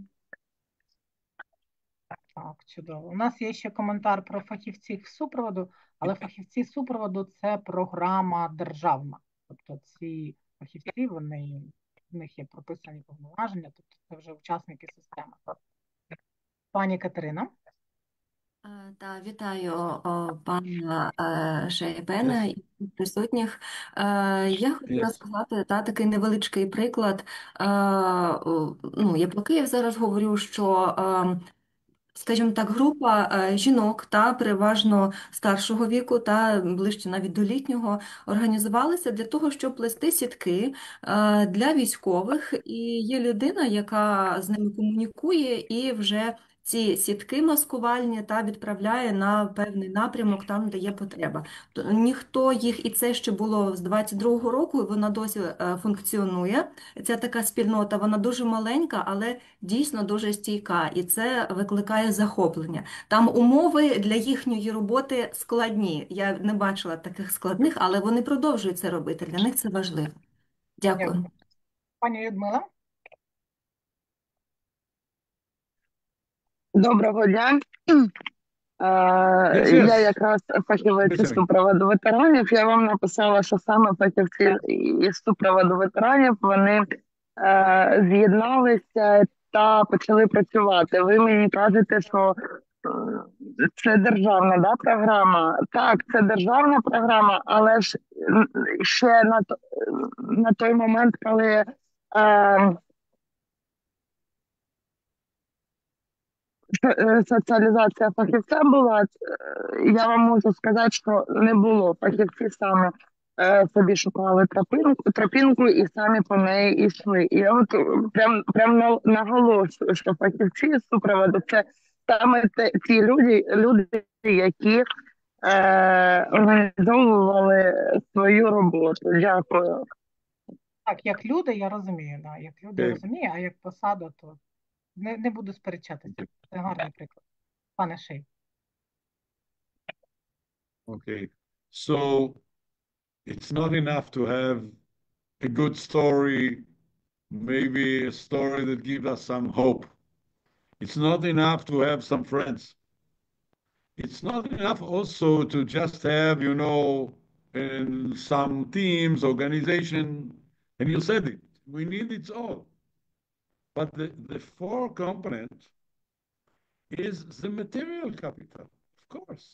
Так, чудово. У нас є ще коментар про фахівців супроводу, але фахівці супроводу – це програма державна. Тобто ці фахівці, в них є прописані повноваження, тобто це вже учасники системи. Пані Катерина. Та, вітаю пана Шая Бена і присутніх. Я хотіла сказати такий невеличкий приклад. Я про Київ зараз говорю, що скажімо так, група жінок, переважно старшого віку та ближче навіть до літнього, організувалися для того, щоб плести сітки для військових. І є людина, яка з ними комунікує і вже ці сітки маскувальні відправляє на певний напрямок, там, де є потреба. Ніхто їх, і це ще було з 22-го року, і вона досі функціонує. Ця така спільнота, вона дуже маленька, але дійсно дуже стійка, і це викликає захоплення. Там умови для їхньої роботи складні. Я не бачила таких складних, але вони продовжують це робити. Для них це важливо. Дякую. Пані Людмила. Доброго дня. Я якраз фахівець із супроводу ветеранів. Я вам написала, що саме фахівці із супроводу ветеранів, вони з'єдналися та почали працювати. Ви мені кажете, що це державна програма. Так, це державна програма, але ж ще на той момент, коли соціалізація фахівця була, я вам можу сказати, що не було. Фахівці саме собі шукали тропінку і самі по неї йшли. І я от прям наголошую, що фахівці з супроводу – це саме ті люди, які організовували свою роботу. Дякую. Так, як люди, я розумію, як люди розумію, а як посада, то не буду сперечатися. Це гарний приклад. Пане Шей. Okay. So it's not enough to have a good story, maybe a story that gives us some hope. It's not enough to have some friends. It's not enough also to just have, in some teams, organization, and you said it, we need it all. But the four component is the material capital, of course.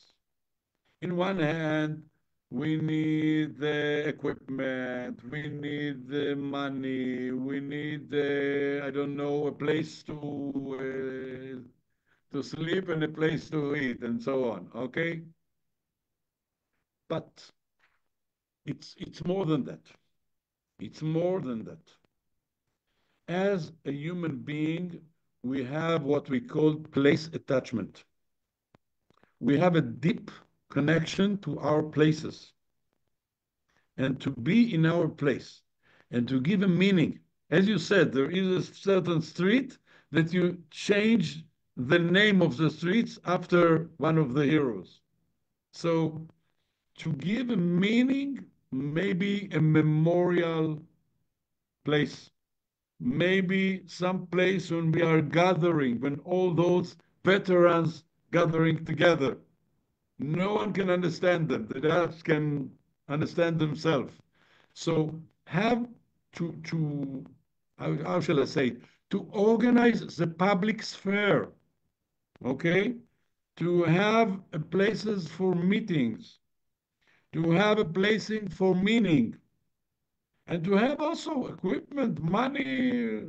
In one hand, we need the equipment, we need the money, we need, a place to sleep and a place to eat and so on, okay? But it's more than that. It's more than that. As a human being, we have what we call place attachment. We have a deep connection to our places, and to be in our place and to give a meaning. As you said, there is a certain street that you change the name of the streets after one of the heroes. So to give a meaning, maybe a memorial place, maybe some place when we are gathering, when all those veterans gathering together. No one can understand them. The adults can understand themselves. So have to how shall I say, to organize the public sphere, okay? To have places for meetings, to have a placing for meaning, and to have also equipment, money,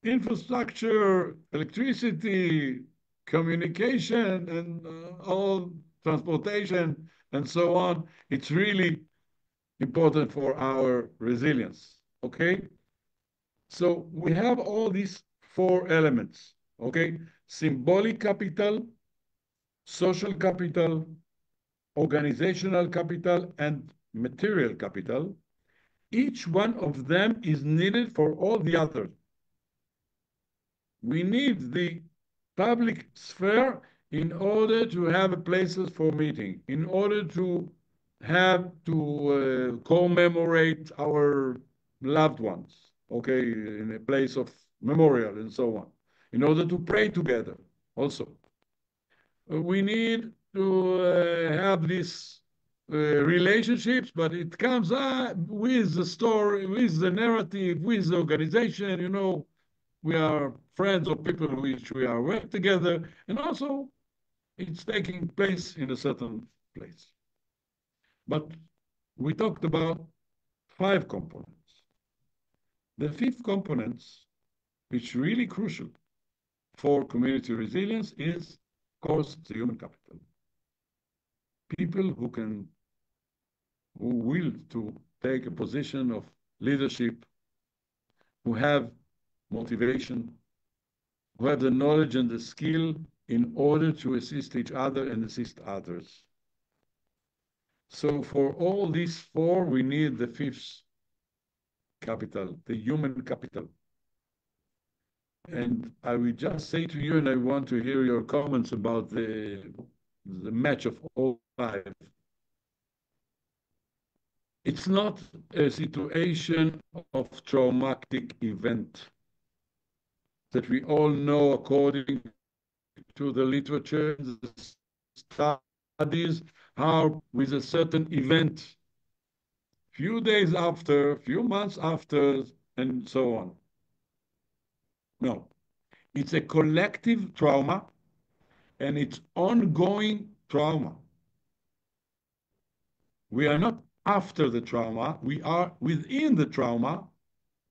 infrastructure, electricity, communication, and all transportation, and so on. It's really important for our resilience, okay? So we have all these four elements, okay? Symbolic capital, social capital, organizational capital, and material capital. Each one of them is needed for all the others. We need the public sphere in order to have places for meeting, in order to have to commemorate our loved ones, okay, in a place of memorial and so on, in order to pray together also. We need to have these relationships, but it comes with the story, with the narrative, with the organization, you know, we are friends of people which we are work together, and also it's taking place in a certain place. But we talked about 5 components. The 5th component, which is really crucial for community resilience, is, of course, the human capital. People who will to take a position of leadership, who have motivation, who have the knowledge and the skill in order to assist each other and assist others. So for all these 4, we need the 5th capital, the human capital. And I will just say to you, and I want to hear your comments about the match of all 5. It's not a situation of traumatic event that we all know according to the literature, the studies, how with a certain event, few days after, few months after, and so on. No, it's a collective trauma, and it's ongoing trauma. We are not after the trauma, we are within the trauma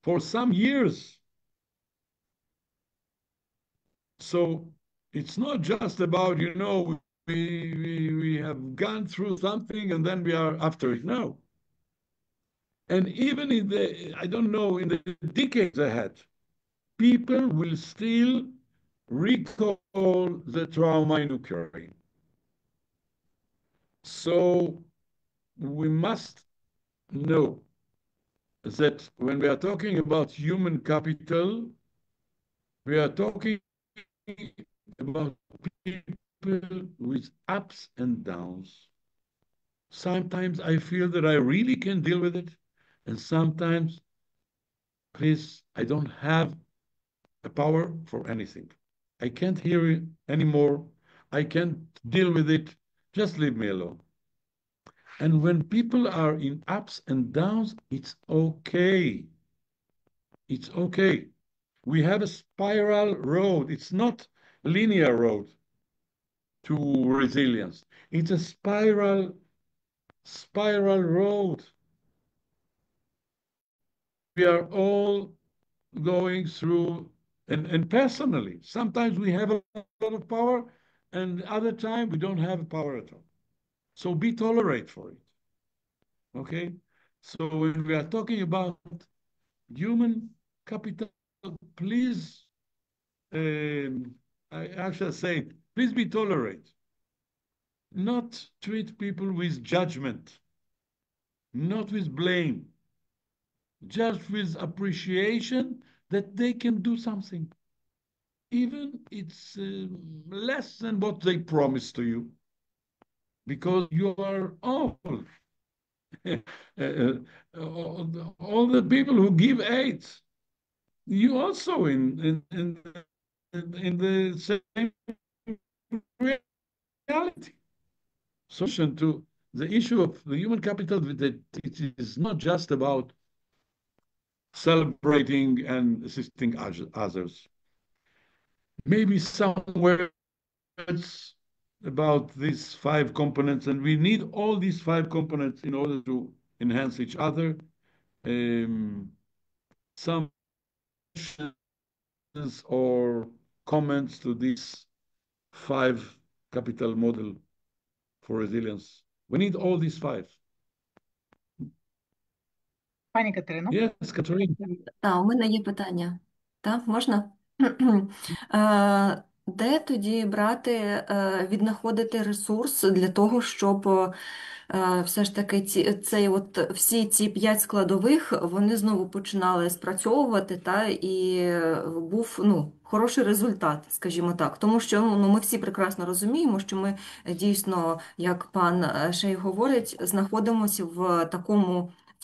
for some years. So it's not just about, you know, we have gone through something and then we are after it. No. And even in the, I don't know, in the decades ahead, people will still recall the trauma in Ukraine. So we must know that when we are talking about human capital, we are talking about people with ups and downs. Sometimes I feel that I really can deal with it, and sometimes, please, I don't have the power for anything. I can't hear it anymore. I can't deal with it. Just leave me alone. And when people are in ups and downs, it's okay. It's okay. We have a spiral road. It's not a linear road to resilience. It's a spiral road. We are all going through, and personally, sometimes we have a lot of power, and other time we don't have power at all. So be tolerant for it. Okay? So when we are talking about human capital, please, I shall say, please be tolerant. Not treat people with judgment, not with blame, just with appreciation that they can do something. Even it's less than what they promised to you, because you are all all the people who give aid, you also in the same reality. Solution to the issue of the human capital, that it is not just about celebrating and assisting others. Maybe some words about these 5 components, and we need all these 5 components in order to enhance each other. Some questions or comments to this 5 capital model for resilience. We need all these 5. Пані Катерино? Yes, Katerina. Так, у мене є питання. Так, можна? Де тоді брати, віднаходити ресурс для того, щоб все ж таки всі ці 5 складових, вони знову починали спрацьовувати, та, і був хороший результат, скажімо так. Тому що ми всі прекрасно розуміємо, що ми дійсно, як пан Шей говорить, знаходимося в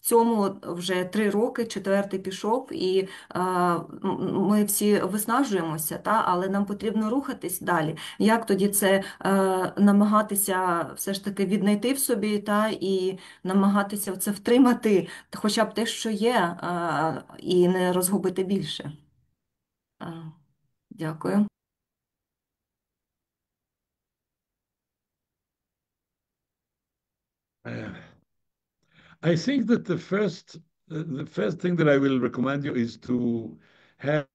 цьому вже 3 роки, 4-й пішов, і ми всі виснажуємося, але нам потрібно рухатись далі. Як тоді це намагатися все ж таки віднайти в собі, і намагатися це втримати, хоча б те, що є, і не розгубити більше. Дякую. I think that the first thing that I will recommend you is to have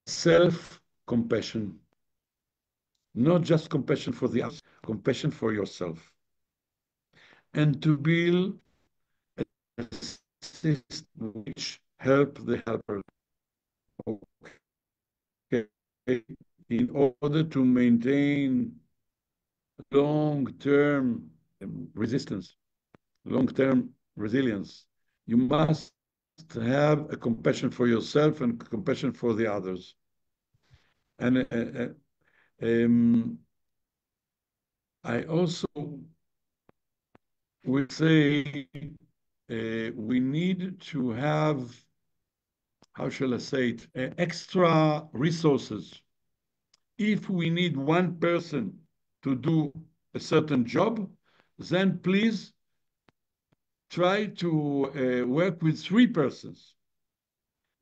self-compassion, not just compassion for the others, compassion for yourself, and to build a system which help the helper. Okay. In order to maintain long-term resistance, long-term resilience, you must have a compassion for yourself and compassion for the others. And I also would say we need to have, how shall I say it, extra resources. If we need one person to do a certain job, then please try to work with 3 persons,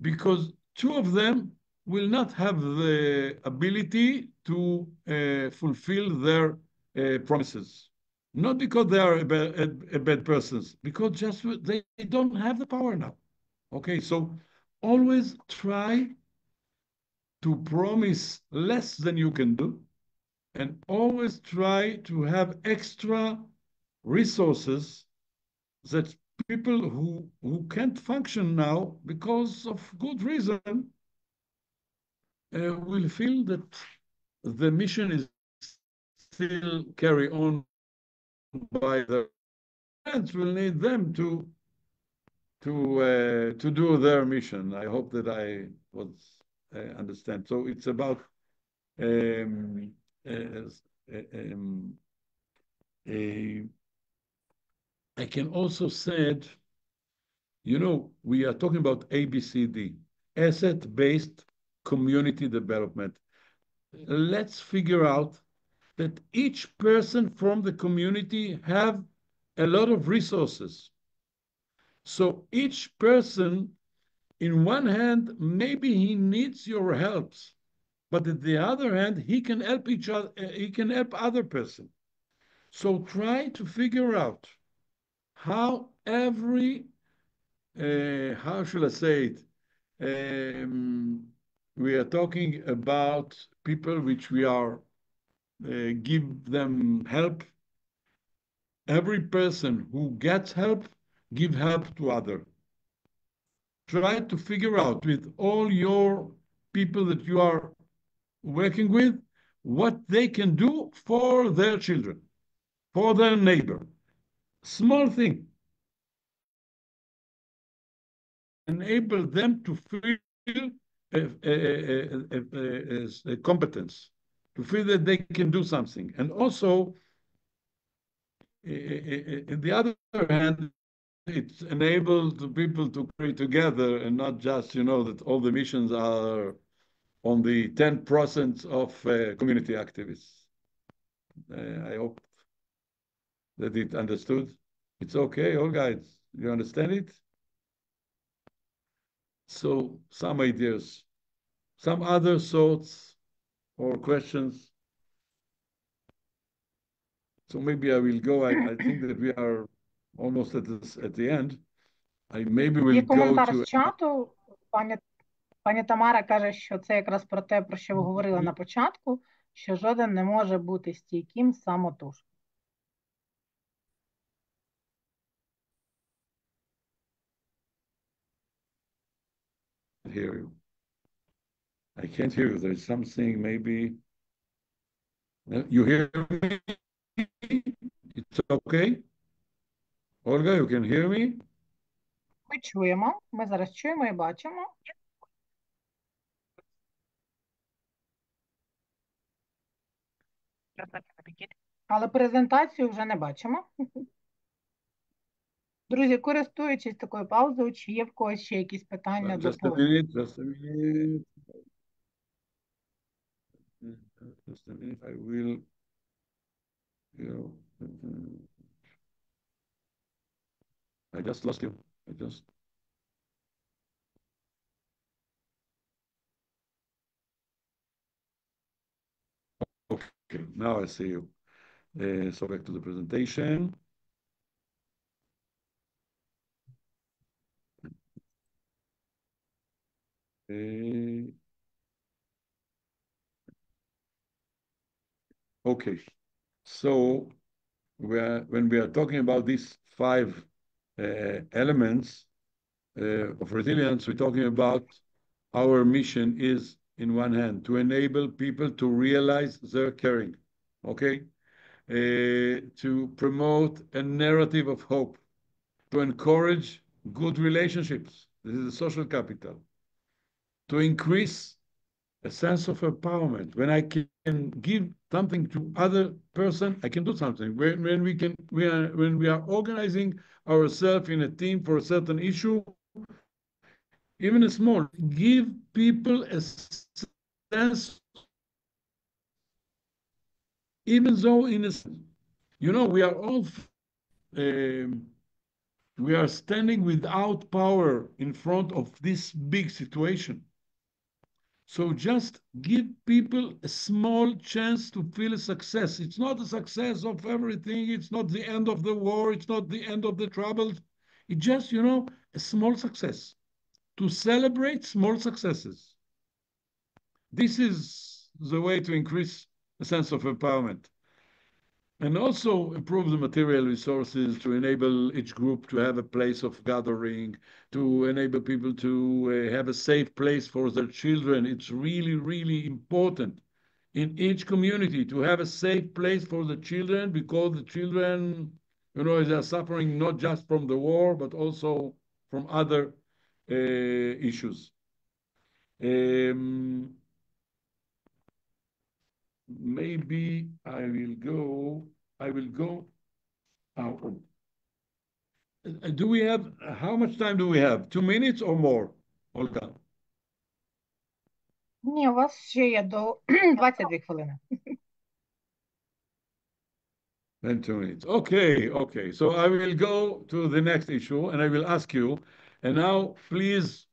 because 2 of them will not have the ability to fulfill their promises. Not because they are a bad persons, because just they don't have the power now. Okay, so always try to promise less than you can do, and always try to have extra resources that people who can't function now because of good reason will feel that the mission is still carry on by their friends, will need them to do their mission. I hope that I was understand. So it's about I can also say, we are talking about ABCD, asset-based community development. Let's figure out that each person from the community have a lot of resources. So each person, in one hand, maybe he needs your help, but at the other hand, he can help each other. He can help other person. So try to figure out how every, how shall I say it? We are talking about people which we are give them help. Every person who gets help, give help to other. Try to figure out with all your people that you are working with what they can do for their children, for their neighbor. Small thing. Enable them to feel a competence, to feel that they can do something. And also, on the other hand, it's enabled people to pray together and not just, that all the missions are on the 10% of community activists. I hope that it understood. It's okay, all guys, you understand it? So some ideas, some other thoughts or questions. So maybe I will go. I think that we are almost at the end. I maybe will Є go коментар to... з чату. Пані Тамара каже, що це якраз про те, про що ви говорили на початку, що жоден не може бути стійким самотужки. Hear you. I can't hear you. There's something maybe. You hear me? It's okay? Olga, you can hear me? Ми чуємо, ми зараз чуємо і бачимо. Але презентацію вже не бачимо. Друзі, користуючись такою паузою, чи є в когось ще якісь питання до Just a доповнення? minute, just a minute. Just a minute, I will. I just lost you. Okay, now I see you. So back to the presentation. Okay, so when we are talking about these 5 elements of resilience, we're talking about our mission is, in one hand, to enable people to realize their caring, okay? To promote a narrative of hope, to encourage good relationships. This is the social capital. To increase a sense of empowerment. When I can give something to other person, I can do something. When we are organizing ourselves in a team for a certain issue, even a small, give people a sense, even though in a, you know, we are all, we are standing without power in front of this big situation. So just give people a small chance to feel a success. It's not a success of everything. It's not the end of the war. It's not the end of the troubles. It's just, you know, a small success. To celebrate small successes. This is the way to increase a sense of empowerment. And also improve the material resources to enable each group to have a place of gathering, to enable people to have a safe place for their children. It's really, really important in each community to have a safe place for the children, because the children, you know, they are suffering not just from the war, but also from other issues. Maybe I will go. Do we have, how much time do we have? 2 minutes or more, Olga? Ні, у вас ще є до 22 хвилини. Then 2 minutes. Okay. So I will go to the next issue and I will ask you. And now, please,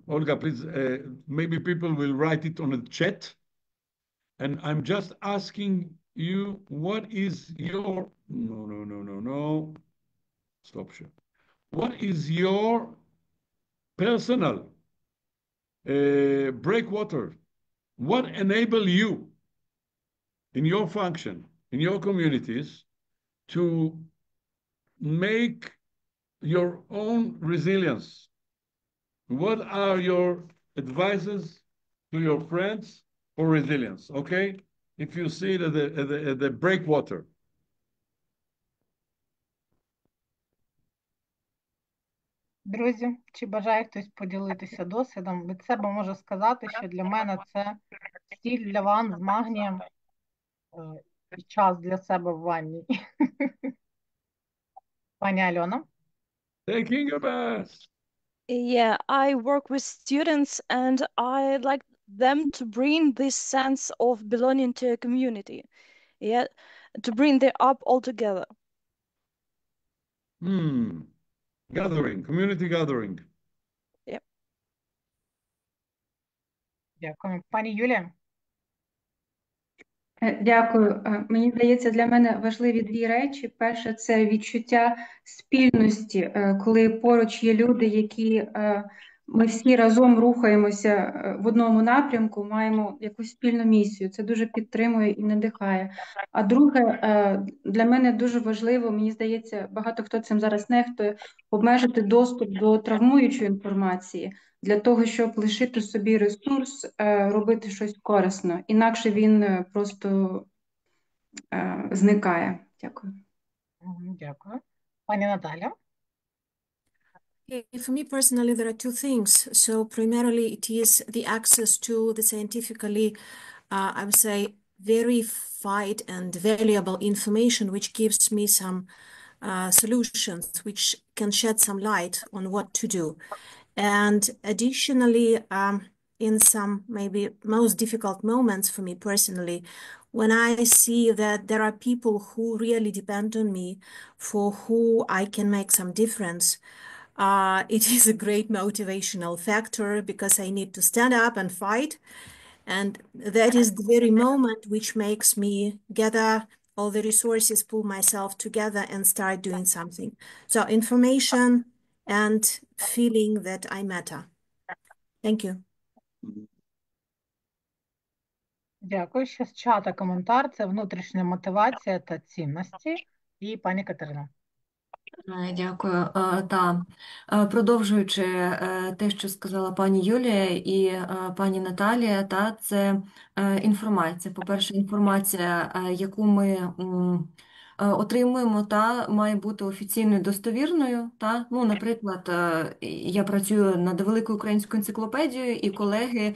Olga, please, maybe people will write it on the chat. And I'm just asking you, what is your, no. Stop share. What is your personal breakwater? What enable you in your function, in your communities, to make your own resilience? What are your advices to your friends for resilience? Okay, if you see the breakwater. Друзі, чи бажає хтось поділитися досвідом? Від себе можу сказати, що для мене це стіль для ванн з магнієм і час для себе в ванні. Пані Альона? Taking a bath. Yeah, I work with students and I like them to bring this sense of belonging to a community. Yeah, to bring them up all together. Gathering, community gathering. Yeah. Дякую. Пані Юлія? Дякую. Мені здається, для мене важливі 2 речі. Перше – це відчуття спільності, коли поруч є люди, які ми всі разом рухаємося в одному напрямку, маємо якусь спільну місію. Це дуже підтримує і надихає. А друге, для мене дуже важливо, мені здається, багато хто цим зараз нехтує, обмежити доступ до травмуючої інформації, для того, щоб лишити собі ресурс, робити щось корисно. Інакше він просто зникає. Дякую. Дякую. Пані Наталя? For me personally, there are two things. So primarily it is the access to the scientifically, I would say, verified and valuable information, which gives me some solutions, which can shed some light on what to do. And additionally, in some maybe most difficult moments for me personally, when I see that there are people who really depend on me, for who I can make some difference, it is a great motivational factor because I need to stand up and fight. And that is the very moment which makes me gather all the resources, pull myself together and start doing something. So information and feeling that I matter. Thank you. Дякую. Ще з чата коментар. Це внутрішня мотивація та цінності. І пані Катерина. Дякую. Продовжуючи те, що сказала пані Юлія і пані Наталія, це інформація. По-перше, інформація, яку ми отримуємо, має бути офіційною, достовірною. Наприклад, я працюю над великою українською енциклопедією, і колеги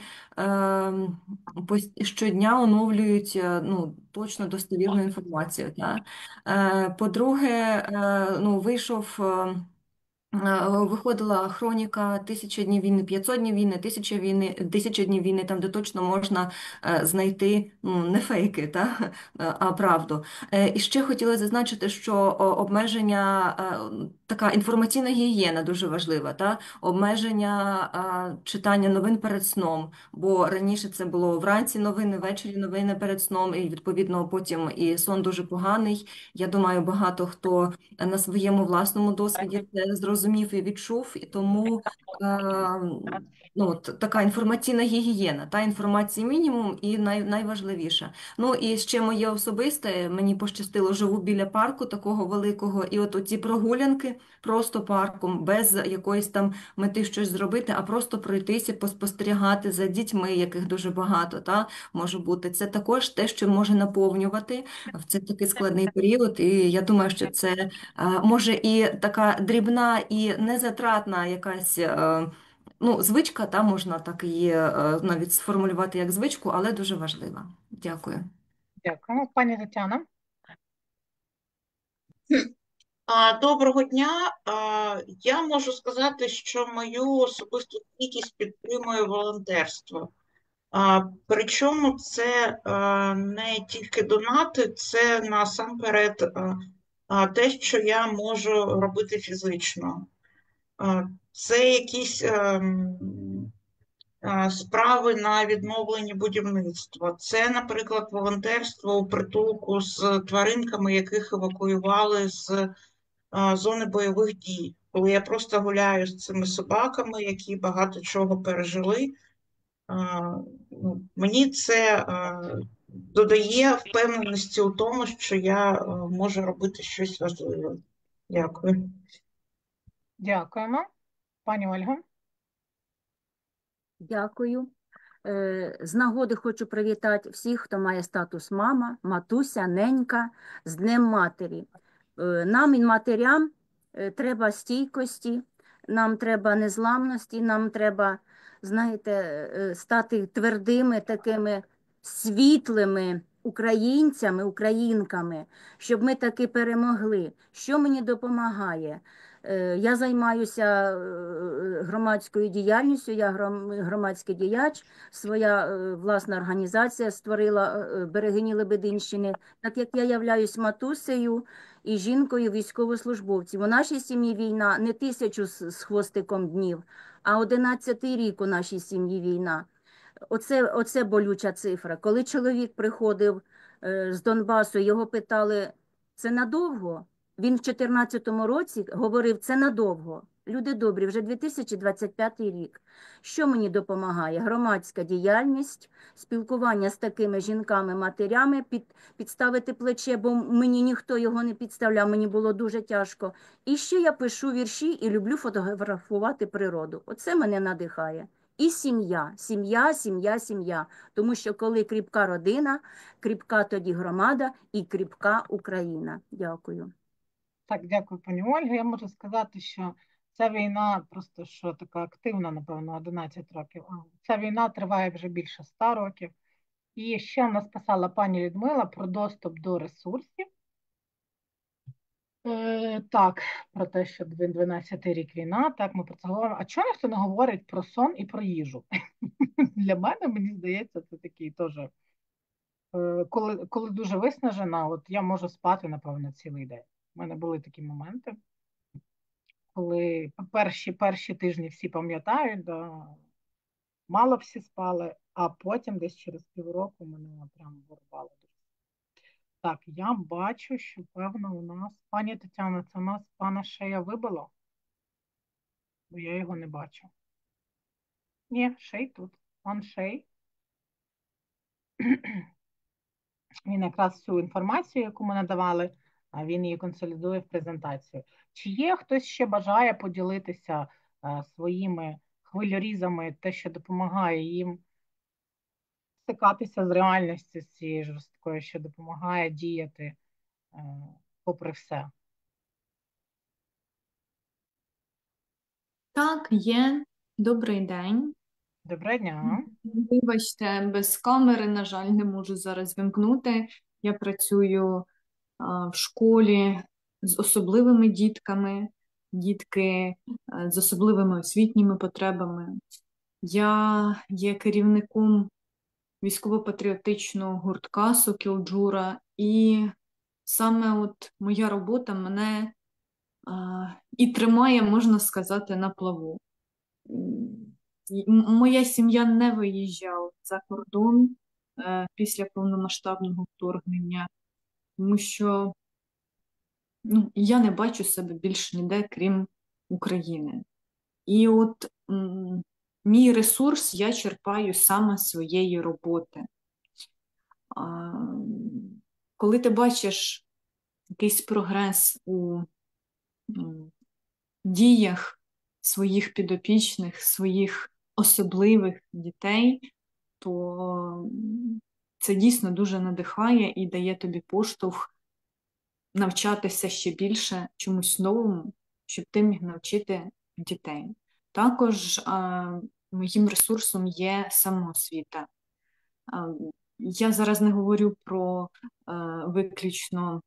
щодня оновлюють точно достовірну інформацію. По-друге, виходила хроніка 1000 днів війни, 500 днів війни, 1000 днів війни, там, де точно можна знайти не фейки, а правду. І ще хотіла зазначити, що обмеження, така інформаційна гігієна дуже важлива, обмеження читання новин перед сном, бо раніше це було вранці новини, ввечері новини перед сном, і відповідно потім і сон дуже поганий. Я думаю, багато хто на своєму власному досвіді це зрозумів і відчув, і тому така інформаційна гігієна, інформації мінімум і найважливіше. І ще моє особисте, мені пощастило, живу біля парку такого великого, і от ці прогулянки просто парком, без якоїсь там мети щось зробити, а просто пройтися, поспостерігати за дітьми, яких дуже багато, може бути. Це також те, що може наповнювати в цей такий складний період, і я думаю, що це може і така дрібна і незатратна якась звичка, можна так її навіть сформулювати як звичку, але дуже важлива. Дякую. Дякую. Пані Тетяна? Доброго дня. Я можу сказати, що мою особисту стійкість підтримує волонтерство. Причому це не тільки донати, це насамперед те, що я можу робити фізично. Це якісь справи на відновленні будівництва. Це, наприклад, волонтерство у притулку з тваринками, яких евакуювали з зони бойових дій. Коли я просто гуляю з цими собаками, які багато чого пережили, мені це додає впевненості у тому, що я можу робити щось важливе. Дякую. Дякуємо. Пані Ольга? Дякую. З нагоди хочу привітати всіх, хто має статус мама, матуся, ненька, з Днем Матері. Нам і матерям треба стійкості, нам треба незламності, нам треба, знаєте, стати твердими, такими світлими українцями, українками, щоб ми таки перемогли. Що мені допомагає? Я займаюся громадською діяльністю, я громадський діяч, своя власна організація створила «Берегині Лебединщини», так як я являюсь матусею і жінкою військовослужбовців. У нашій сім'ї війна не 1000 з хвостиком днів, а 11-й рік у нашій сім'ї війна. Оце болюча цифра. Коли чоловік приходив з Донбасу, його питали, це надовго? Він в 2014 році говорив, це надовго. Люди добрі, вже 2025 рік. Що мені допомагає? Громадська діяльність, спілкування з такими жінками-матерями, підставити плече, бо мені ніхто його не підставляв, мені було дуже тяжко. І ще я пишу вірші і люблю фотографувати природу. Оце мене надихає. І сім'я, сім'я, сім'я, сім'я. Тому що коли кріпка родина, кріпка тоді громада і кріпка Україна. Дякую. Так, дякую, пані Ольга. Я можу сказати, що ця війна просто що така активна, напевно, 11 років. Ця війна триває вже більше 100 років. І ще в нас писала пані Людмила про доступ до ресурсів. Так, про те, що 12-й рік війна, так, ми про це говоримо. А чого ніхто не говорить про сон і про їжу? Для мене, мені здається, це такий теж, коли дуже виснажена, от я можу спати, напевно, цілий день. У мене були такі моменти, коли перші тижні всі пам'ятають, да, мало всі спали, а потім десь через півроку мене прям вирвало. Так, я бачу, що, певно, у нас... Пані Тетяна, це у нас пана Шея вибило? Бо я його не бачу. Ні, Шей тут. Пан Шей. Він якраз всю інформацію, яку ми надавали, він її консолідує в презентацію. Чи є хтось ще бажає поділитися своїми хвильорізами, те, що допомагає їм стикатися з реальністю, з цією жорсткою, що допомагає діяти попри все? Так, є. Добрий день. Доброго дня. Вибачте, без камери, на жаль, не можу зараз вимкнути. Я працюю в школі з особливими дітками, дітки з особливими освітніми потребами. Я є керівником військово-патріотичного гуртка «Сокіл Джура», і саме от моя робота мене і тримає, можна сказати, на плаву. Моя сім'я не виїжджала за кордон після повномасштабного вторгнення, тому що я не бачу себе більш ніде, крім України. І от мій ресурс я черпаю саме з своєї роботи. Коли ти бачиш якийсь прогрес у діях своїх підопічних, своїх особливих дітей, то це дійсно дуже надихає і дає тобі поштовх навчатися ще більше чомусь новому, щоб ти міг навчити дітей. Також моїм ресурсом є самоосвіта. Я зараз не говорю про виключно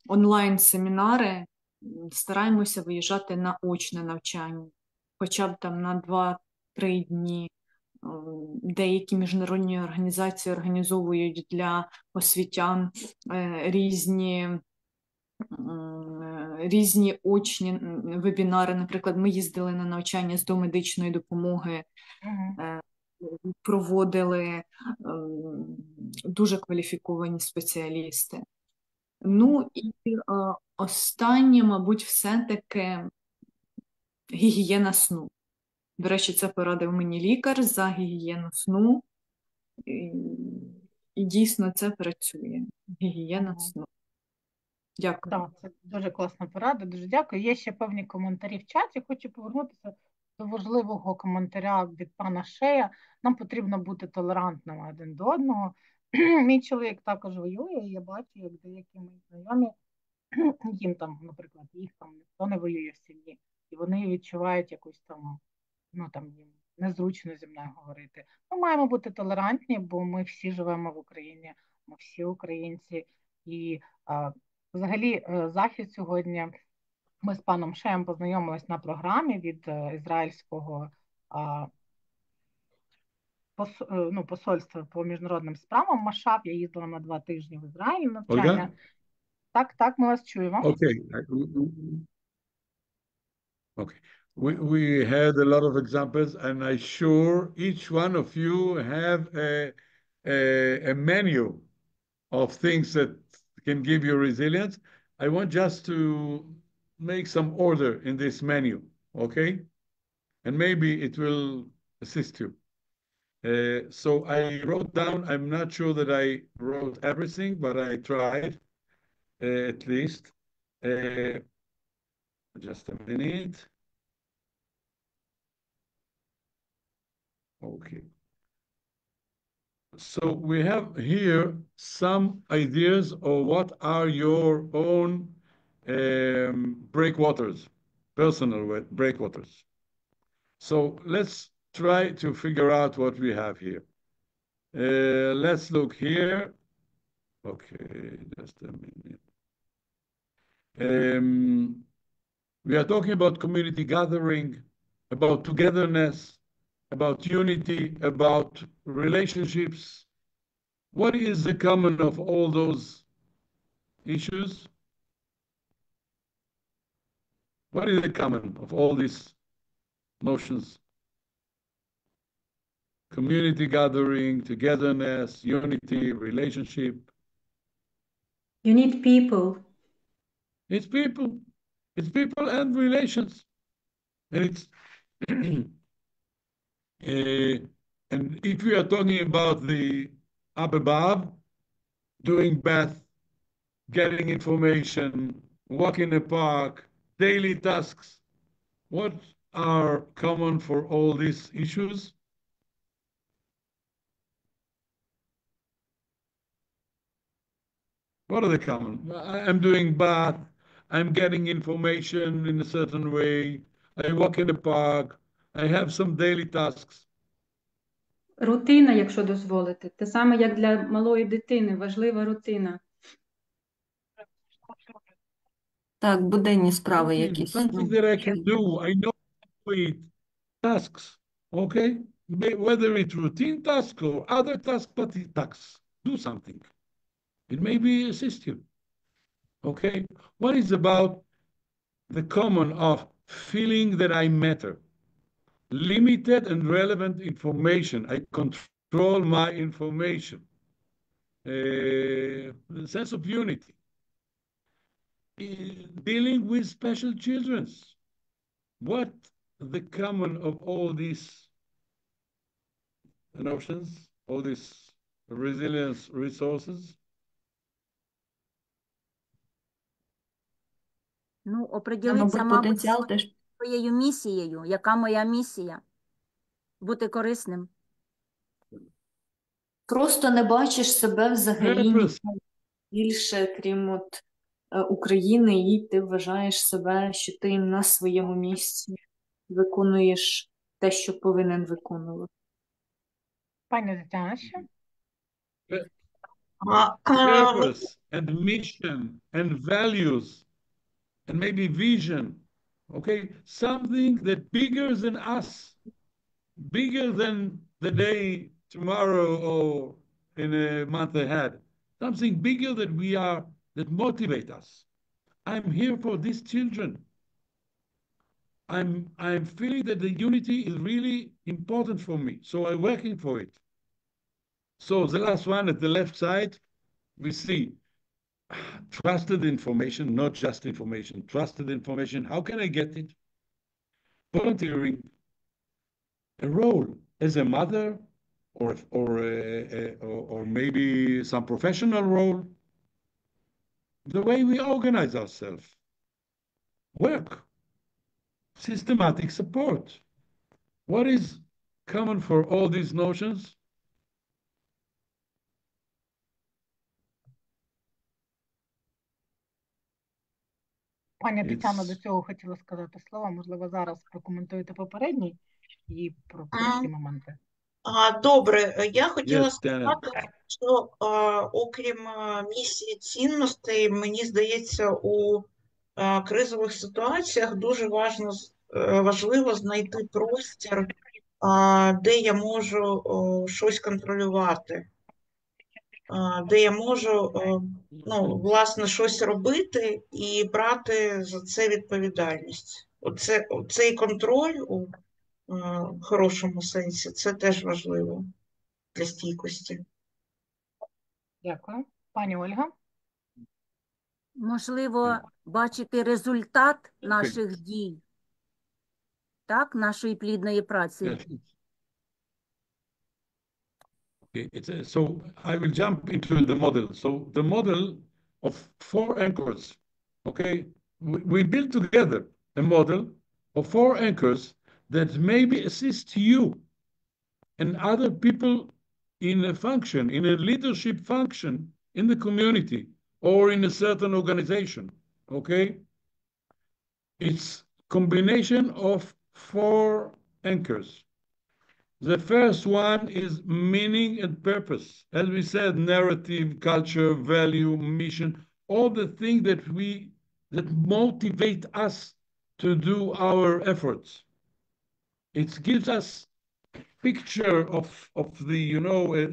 онлайн-семінари, стараємося виїжджати на очне навчання, хоча б там на 2-3 дні. Деякі міжнародні організації організовують для освітян різні очні вебінари. Наприклад, ми їздили на навчання з домедичної допомоги, проводили дуже кваліфіковані спеціалісти. Ну і останнє, мабуть, все-таки гігієна сну. До речі, це порадив мені лікар за гігієну сну. І дійсно це працює. Гігієна сну. Дякую. Так, це дуже класна порада, дуже дякую. Є ще певні коментарі в чаті. Хочу повернутися до важливого коментаря від пана Шея. Нам потрібно бути толерантними один до одного. Мій чоловік також воює, і я бачу, як деякі мої знайомі, їм там, наприклад, їх там ніхто не воює в сім'ї, і вони відчувають якусь там, їм незручно зі мною говорити. Ми маємо бути толерантні, бо ми всі живемо в Україні, ми всі українці. І взагалі захід сьогодні, ми з паном Шеєм познайомились на програмі від ізраїльського посольства по міжнародним справам Машап. Я їздила на 2 тижні в Ізраїль навчання. Ольга? Так, ми вас чуємо. Okay. Okay. We had a lot of examples, and I'm sure each one of you have a menu of things that can give you resilience. I want just to make some order in this menu, okay? And maybe it will assist you. So I wrote down, I'm not sure that I wrote everything, but I tried at least. Just a minute. Okay. So we have here some ideas of what are your own breakwaters, personal breakwaters. So let's try to figure out what we have here. Let's look here. Okay, just a minute. We are talking about community gathering, about togetherness, about unity, about relationships. What is the common of all those issues? What is the common of all these notions? Community gathering, togetherness, unity, relationship. You need people. It's people. It's people and relations. And it's and if we are talking about the up above, doing bath, getting information, walk in the park, daily tasks, what are common for all these issues? What are the common? I'm doing bath, I'm getting information in a certain way, I walk in the park, I have some daily tasks. Рутина, якщо дозволите. Те саме, як для малої дитини, важлива рутина. Так, буденні справи якісь. Something that I can do. I know it. Tasks, okay? Whether it's routine tasks or other tasks, but it's tasks. Do something. It may be assist you. Okay? What is about the common of feeling that I matter? Limited and relevant information. I control my information. The sense of unity. Dealing with special children. What the common of all these notions, all these resilience resources? Ну, оприділитися, Мабуть, мабуть, потенціал теж. своєю місією. Яка моя місія? Бути корисним. Просто не бачиш себе взагалі Purpose. більше, крім от України, і ти вважаєш себе, що ти на своєму місці виконуєш те, що повинен виконувати. Пані Тетяна, ще? Purpose and mission and values and maybe vision, okay? Something that bigger than us, bigger than the day tomorrow or in a month ahead, something bigger that we are, that motivate us. I'm here for these children. I'm feeling that the unity is really important for me, so I'm working for it. So the last one at the left side, we see trusted information, not just information, trusted information. How can I get it? Volunteering, a role as a mother or maybe some professional role. The way we organize ourselves, work, systematic support. What is common for all these notions? Пані Тетяна до цього хотіла сказати слово. Можливо, зараз прокоментуєте попередній і про ці моменти. Добре, я хотіла Yes, сказати, що окрім місії цінностей, мені здається, у кризових ситуаціях дуже важливо знайти простір, де я можу щось контролювати, де я можу, власне, щось робити і брати за це відповідальність. Оцей контроль у хорошому сенсі, це теж важливо для стійкості. Дякую. Пані Ольга? Можливо, бачити результат наших дій, так, нашої плідної праці. Yes. Okay, so I will jump into the model. So the model of 4 anchors, okay? We build together a model of 4 anchors that maybe assist you and other people in a function, in a leadership function in the community or in a certain organization, okay? It's combination of 4 anchors. The first one is meaning and purpose. As we said, narrative, culture, value, mission, all the things that motivate us to do our efforts. It gives us a picture of the, you know, a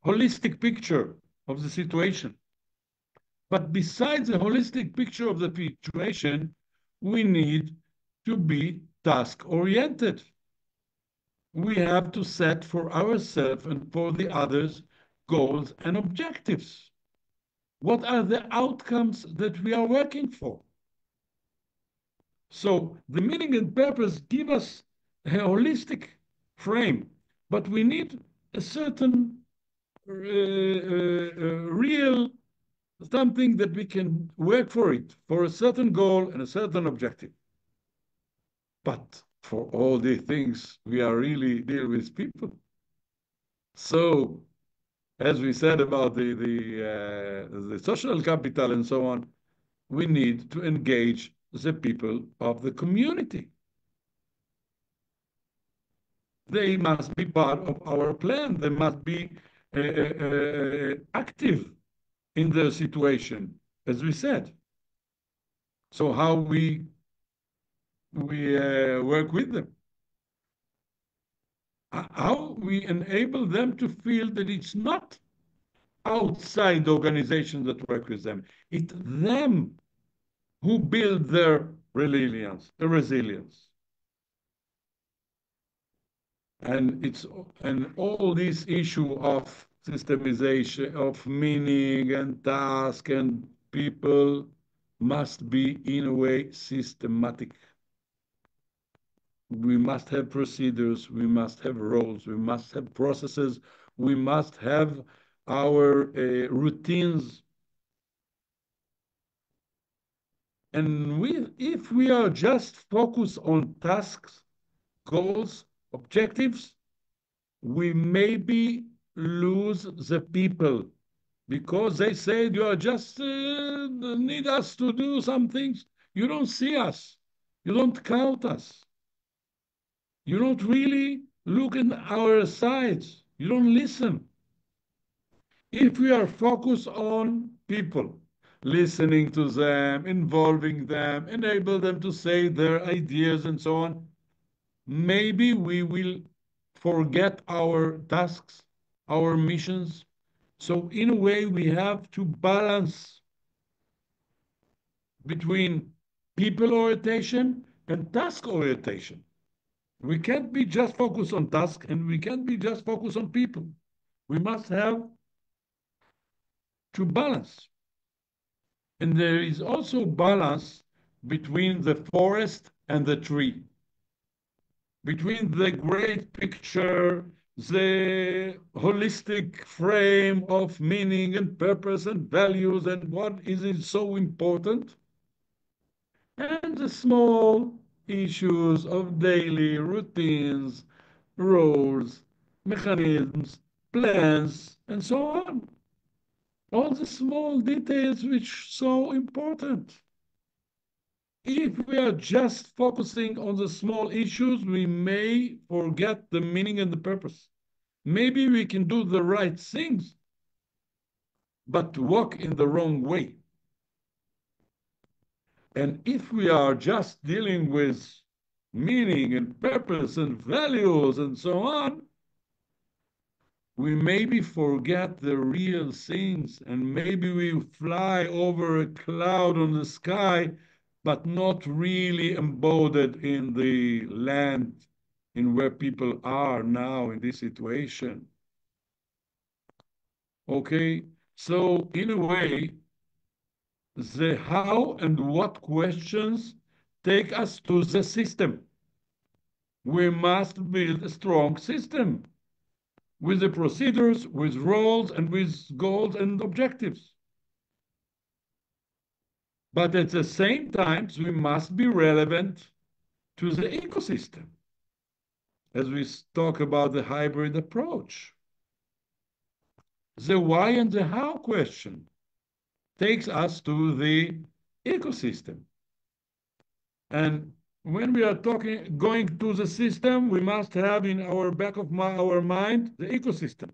holistic picture of the situation. But besides the holistic picture of the situation, we need to be task-oriented. We have to set for ourselves and for the others goals and objectives. What are the outcomes that we are working for? So the meaning and purpose give us a holistic frame, but we need a certain real something that we can work for it, for a certain goal and a certain objective. But for all these things, we are really dealing with people. So, as we said about the social capital and so on, we need to engage the people of the community. They must be part of our plan. They must be active in the situation, as we said. So how we work with them? How we enable them to feel that it's not outside the organizations that work with them. It's them who build their resilience. And all this issue of systemization, of meaning and task and people must be in a way systematic. We must have procedures, we must have roles, we must have processes, we must have our routines. And if we are just focused on tasks, goals, objectives, we maybe lose the people because they say you are just need us to do some things. You don't see us. You don't count us. You don't really look at our sides. You don't listen. If we are focused on people, listening to them, involving them, enable them to say their ideas and so on, maybe we will forget our tasks, our missions. So in a way, we have to balance between people orientation and task orientation. We can't be just focused on task and we can't be just focused on people. We must have to balance. And there is also balance between the forest and the tree, between the great picture, the holistic frame of meaning and purpose and values and what is so important, and the small issues of daily routines, roles, mechanisms, plans, and so on. All the small details which are so important. If we are just focusing on the small issues, we may forget the meaning and the purpose. Maybe we can do the right things, but walk in the wrong way. And if we are just dealing with meaning and purpose and values and so on, we maybe forget the real things, and maybe we fly over a cloud on the sky, but not really embodied in the land in where people are now in this situation. Okay, so in a way, the how and what questions take us to the system. We must build a strong system with the procedures, with roles, and with goals and objectives. But at the same time, we must be relevant to the ecosystem as we talk about the hybrid approach. The why and the how question takes us to the ecosystem. And when we are going to the system, we must have in our back of our mind the ecosystem.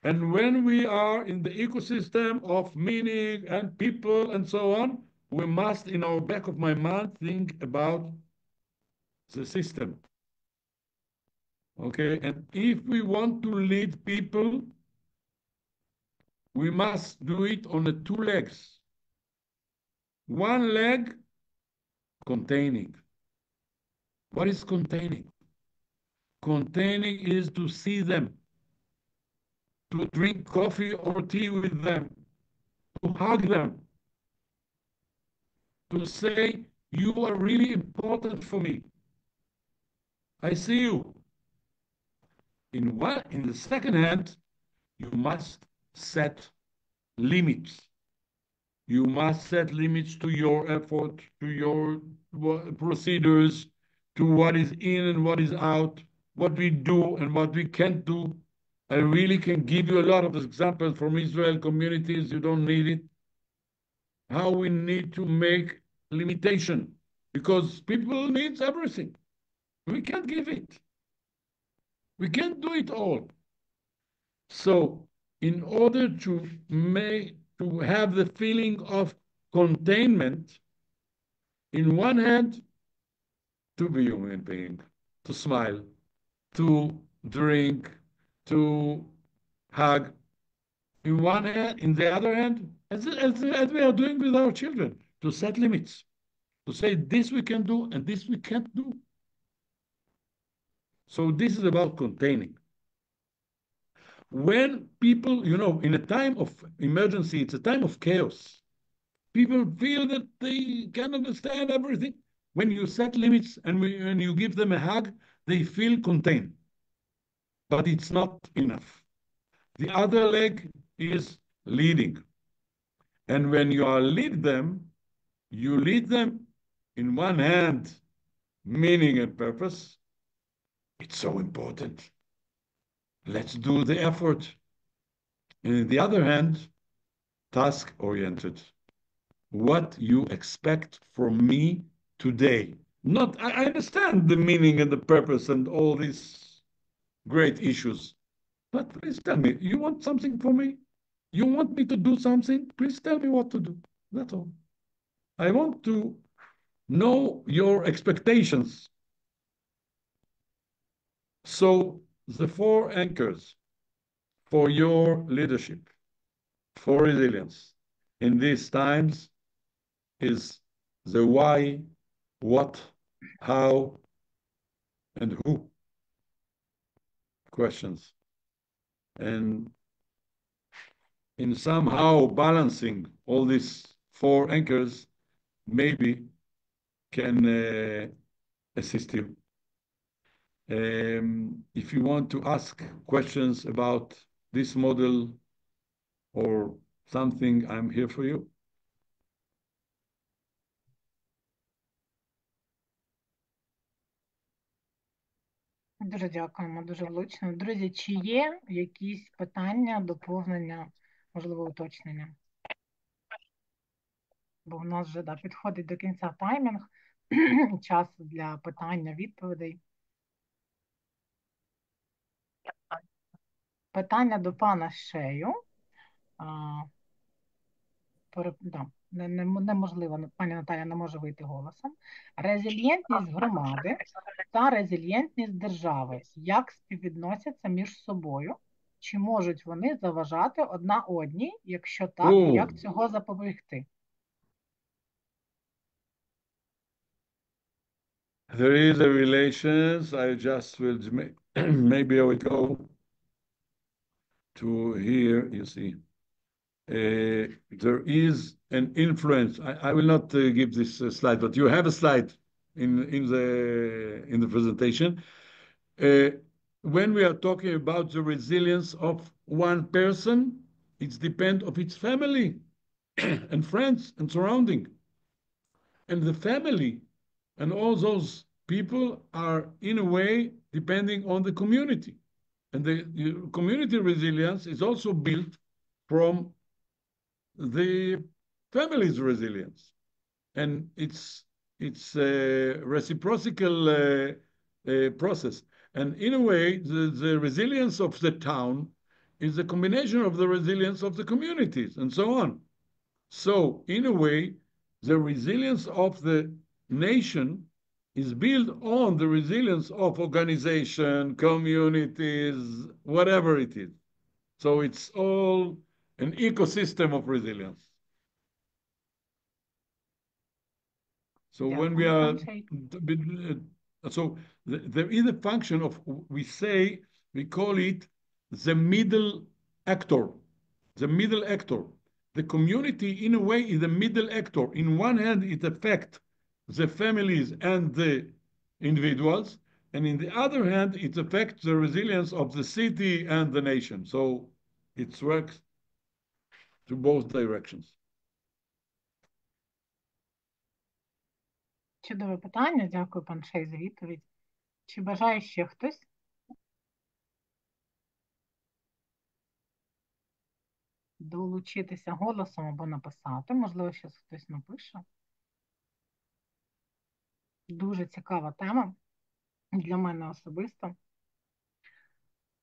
And when we are in the ecosystem of meaning and people and so on, we must, in our back of my mind, think about the system. Okay, and if we want to lead people, we must do it on the two legs. One leg, containing. What is containing? Containing is to see them, to drink coffee or tea with them, to hug them, to say, you are really important for me. I see you. In the second hand, you must set limits. You must set limits to your effort, to your procedures, to what is in and what is out, what we do and what we can't do. I really can give you a lot of examples from Israel communities. You don't need it. How we need to make limitation, because people need everything. We can't give it. We can't do it all. So in order to have the feeling of containment, in one hand, to be human being, to smile, to drink, to hug. In one hand, in the other hand, as we are doing with our children, to set limits, to say this we can do and this we can't do. So this is about containing. When people, in a time of emergency, it's a time of chaos. People feel that they can understand everything. When you set limits and when you give them a hug, they feel contained. But it's not enough. The other leg is leading. And when you lead them in one hand, meaning and purpose. It's so important. Let's do the effort. And on the other hand, task-oriented. What you expect from me today. Not, I understand the meaning and the purpose and all these great issues. But please tell me, you want something from me? You want me to do something? Please tell me what to do. That's all. I want to know your expectations. So the 4 anchors for your leadership, for resilience in these times is the why, what, how, and who questions. And in somehow balancing all these 4 anchors maybe can assist you. If you want to ask questions about this model or something, I'm here for you. Дуже дякуємо, дуже влучно. Друзі, чи є якісь питання, доповнення, можливо, уточнення? Бо в нас вже підходить до кінця таймінг, час для питання, відповідей. Питання до пана Шею. Неможливо, пані Наталя не може вийти голосом. Резильєнтність громади та резильєнтність держави. Як співвідносяться між собою? Чи можуть вони заважати одна одній? Якщо так, як цього запобігти? There is a relations. I just will, maybe I will go to here, you see. There is an influence. I will not give this slide, but you have a slide in the presentation. When we are talking about the resilience of one person, it depends on its family and friends and surrounding. And the family and all those people are, in a way, depending on the community. And the community resilience is also built from the family's resilience. And it's a reciprocal process. And in a way, the resilience of the town is a combination of the resilience of the communities and so on. So in a way, the resilience of the nation is built on the resilience of organization, communities, whatever it is. So it's all an ecosystem of resilience. So when we are, so there is a function of, we call it the middle actor, the middle actor. The community, in a way, is the middle actor. In one hand, it affects the families and the individuals, and in the other hand, it affects the resilience of the city and the nation. So it works to both directions. Чудове питання. Дякую, пан Шей, за відповідь. Чи бажає ще хтось? Долучитися голосом або написати. Можливо, щось хтось напише. Дуже цікава тема для мене особисто.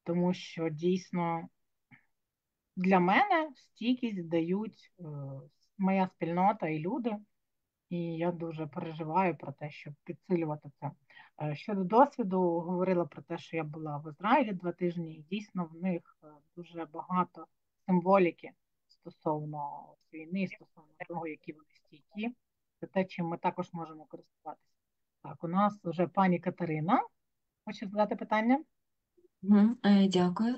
Тому що дійсно для мене стійкість дають моя спільнота і люди. І я дуже переживаю про те, щоб підсилювати це. Щодо досвіду, говорила про те, що я була в Ізраїлі 2 тижні, і дійсно в них дуже багато символіки стосовно війни, стосовно того, які вони стійкі. Це те, чим ми також можемо користуватися. Так, у нас вже пані Катерина. Хоче задати питання? Дякую.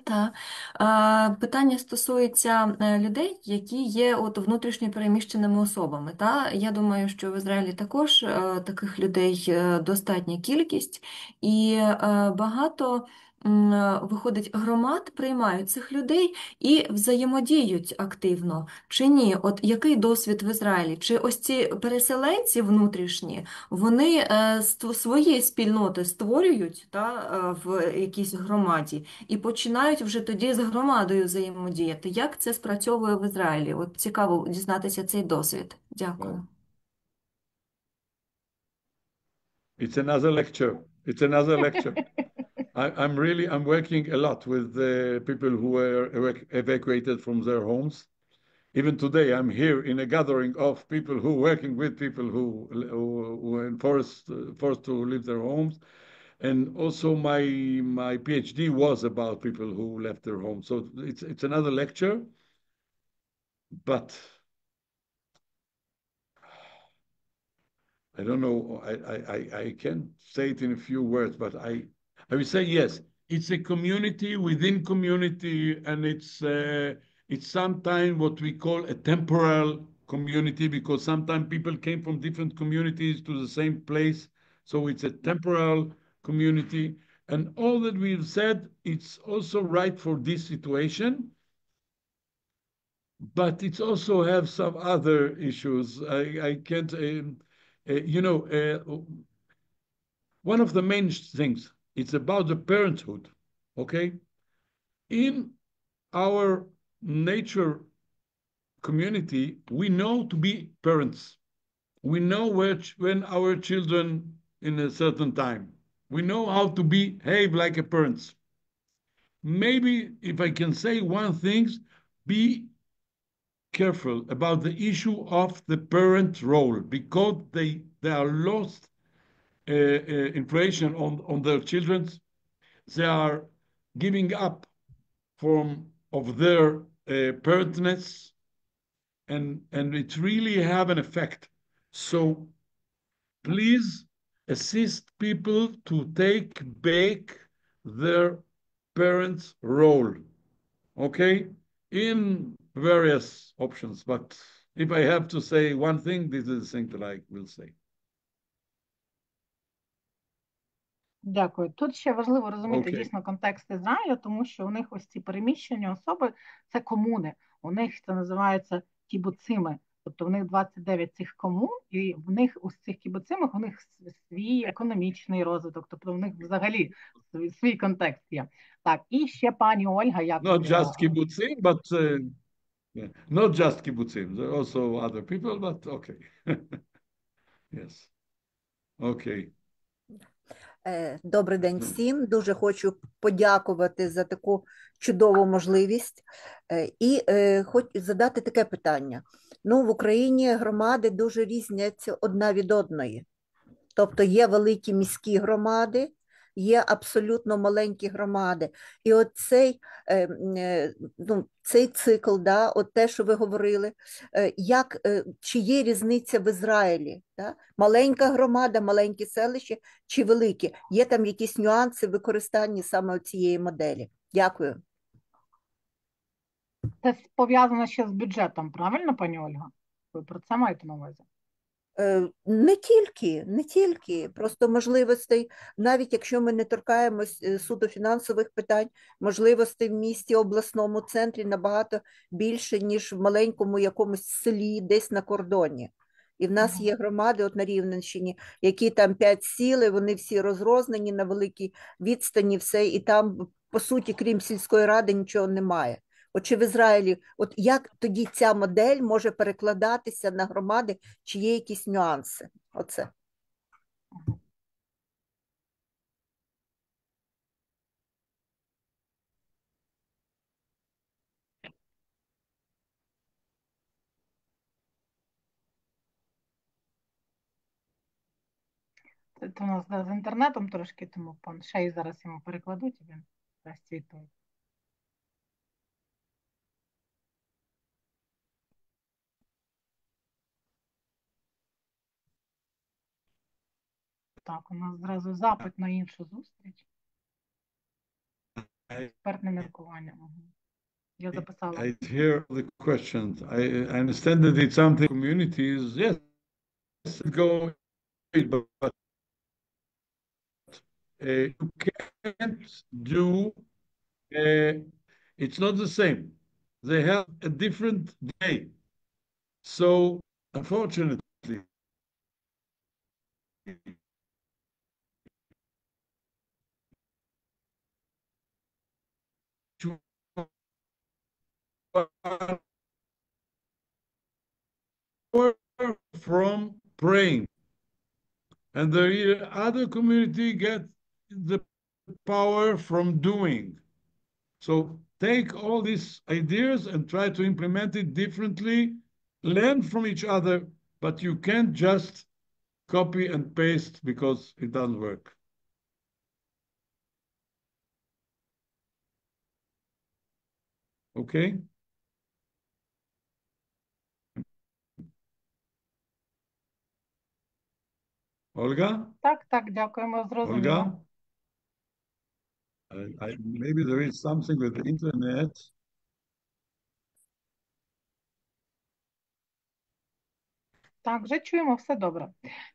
Питання стосується людей, які є внутрішньо переміщеними особами. Я думаю, що в Ізраїлі також таких людей достатня кількість, і багато виходить, громад приймають цих людей і взаємодіють активно. Чи ні? От який досвід в Ізраїлі? Чи ось ці переселенці внутрішні, вони свої спільноти створюють в якійсь громаді і починають вже тоді з громадою взаємодіяти? Як це спрацьовує в Ізраїлі? От цікаво дізнатися цей досвід. Дякую. It's another lecture. It's another lecture. I'm working a lot with the people who were evacuated from their homes. Even today, I'm here in a gathering of people who are working with people who were forced to leave their homes. And also my PhD was about people who left their homes. So it's another lecture, but I don't know, I can't say it in a few words, but I would say yes, it's a community within community, and it's sometimes what we call a temporal community, because sometimes people came from different communities to the same place. So it's a temporal community. And all that we've said, it's also right for this situation, but it also have some other issues. I can't, one of the main things, it's about the parenthood, okay? In our nature community, we know to be parents. We know when our children in a certain time. We know how to behave like a parent. Maybe if I can say one thing, be careful about the issue of the parent role, because they are lost impression on their children. They are giving up of their parentness, and it really have an effect. So please assist people to take back their parents' role, okay, in various options. But if I have to say one thing, this is the thing that I will say. Дякую. Тут ще важливо розуміти дійсно контекст Ізраїлю, тому що у них ось ці переміщені особи – це комуни. У них це називається кібуцими. Тобто в них 29 цих комун, і в них у цих кібуцимах у них свій економічний розвиток. Тобто в них взагалі свій контекст є. Так, і ще пані Ольга. Not just кібуцим, but Yeah. Not just kibbutzim, there are also other people, but okay. Yes. Okay. Добрий день всім. Дуже хочу подякувати за таку чудову можливість і хочу задати таке питання. Ну, в Україні громади дуже різняться одна від одної. Тобто є великі міські громади, є абсолютно маленькі громади. І от цей цикл, да, от те, що ви говорили, чи є різниця в Ізраїлі? Да? Маленька громада, маленькі селища чи великі? Є там якісь нюанси в використанні саме цієї моделі? Дякую. Це пов'язано ще з бюджетом, правильно, пані Ольга? Ви про це маєте на увазі? Не тільки, просто можливостей, навіть якщо ми не торкаємось суто фінансових питань, можливостей в місті, обласному центрі набагато більше, ніж в маленькому якомусь селі, десь на кордоні. І в нас є громади, от на Рівненщині, які там 5 сіл, і вони всі розрознені на великій відстані, все, і там, по суті, крім сільської ради, нічого немає. От чи в Ізраїлі, от як тоді ця модель може перекладатися на громади, чи є якісь нюанси? Оце. Це у нас з інтернетом трошки, тому пан Шай зараз йому перекладуть, і він дасть відповідь. Так, у нас зразу запит на іншу зустріч. Експертне міркування. Я записала. I hear the questions. I understand that it's something communities, yes, go, but you can't do, it's not the same. They have a different day. So, unfortunately, from praying, and the other community get the power from doing. So take all these ideas and try to implement it differently, learn from each other, but you can't just copy and paste because it doesn't work. Okay? Olga? Так, дякуємо, зрозуміло. Olga? Maybe there is something with the internet. Так, вже чуємо, все добре.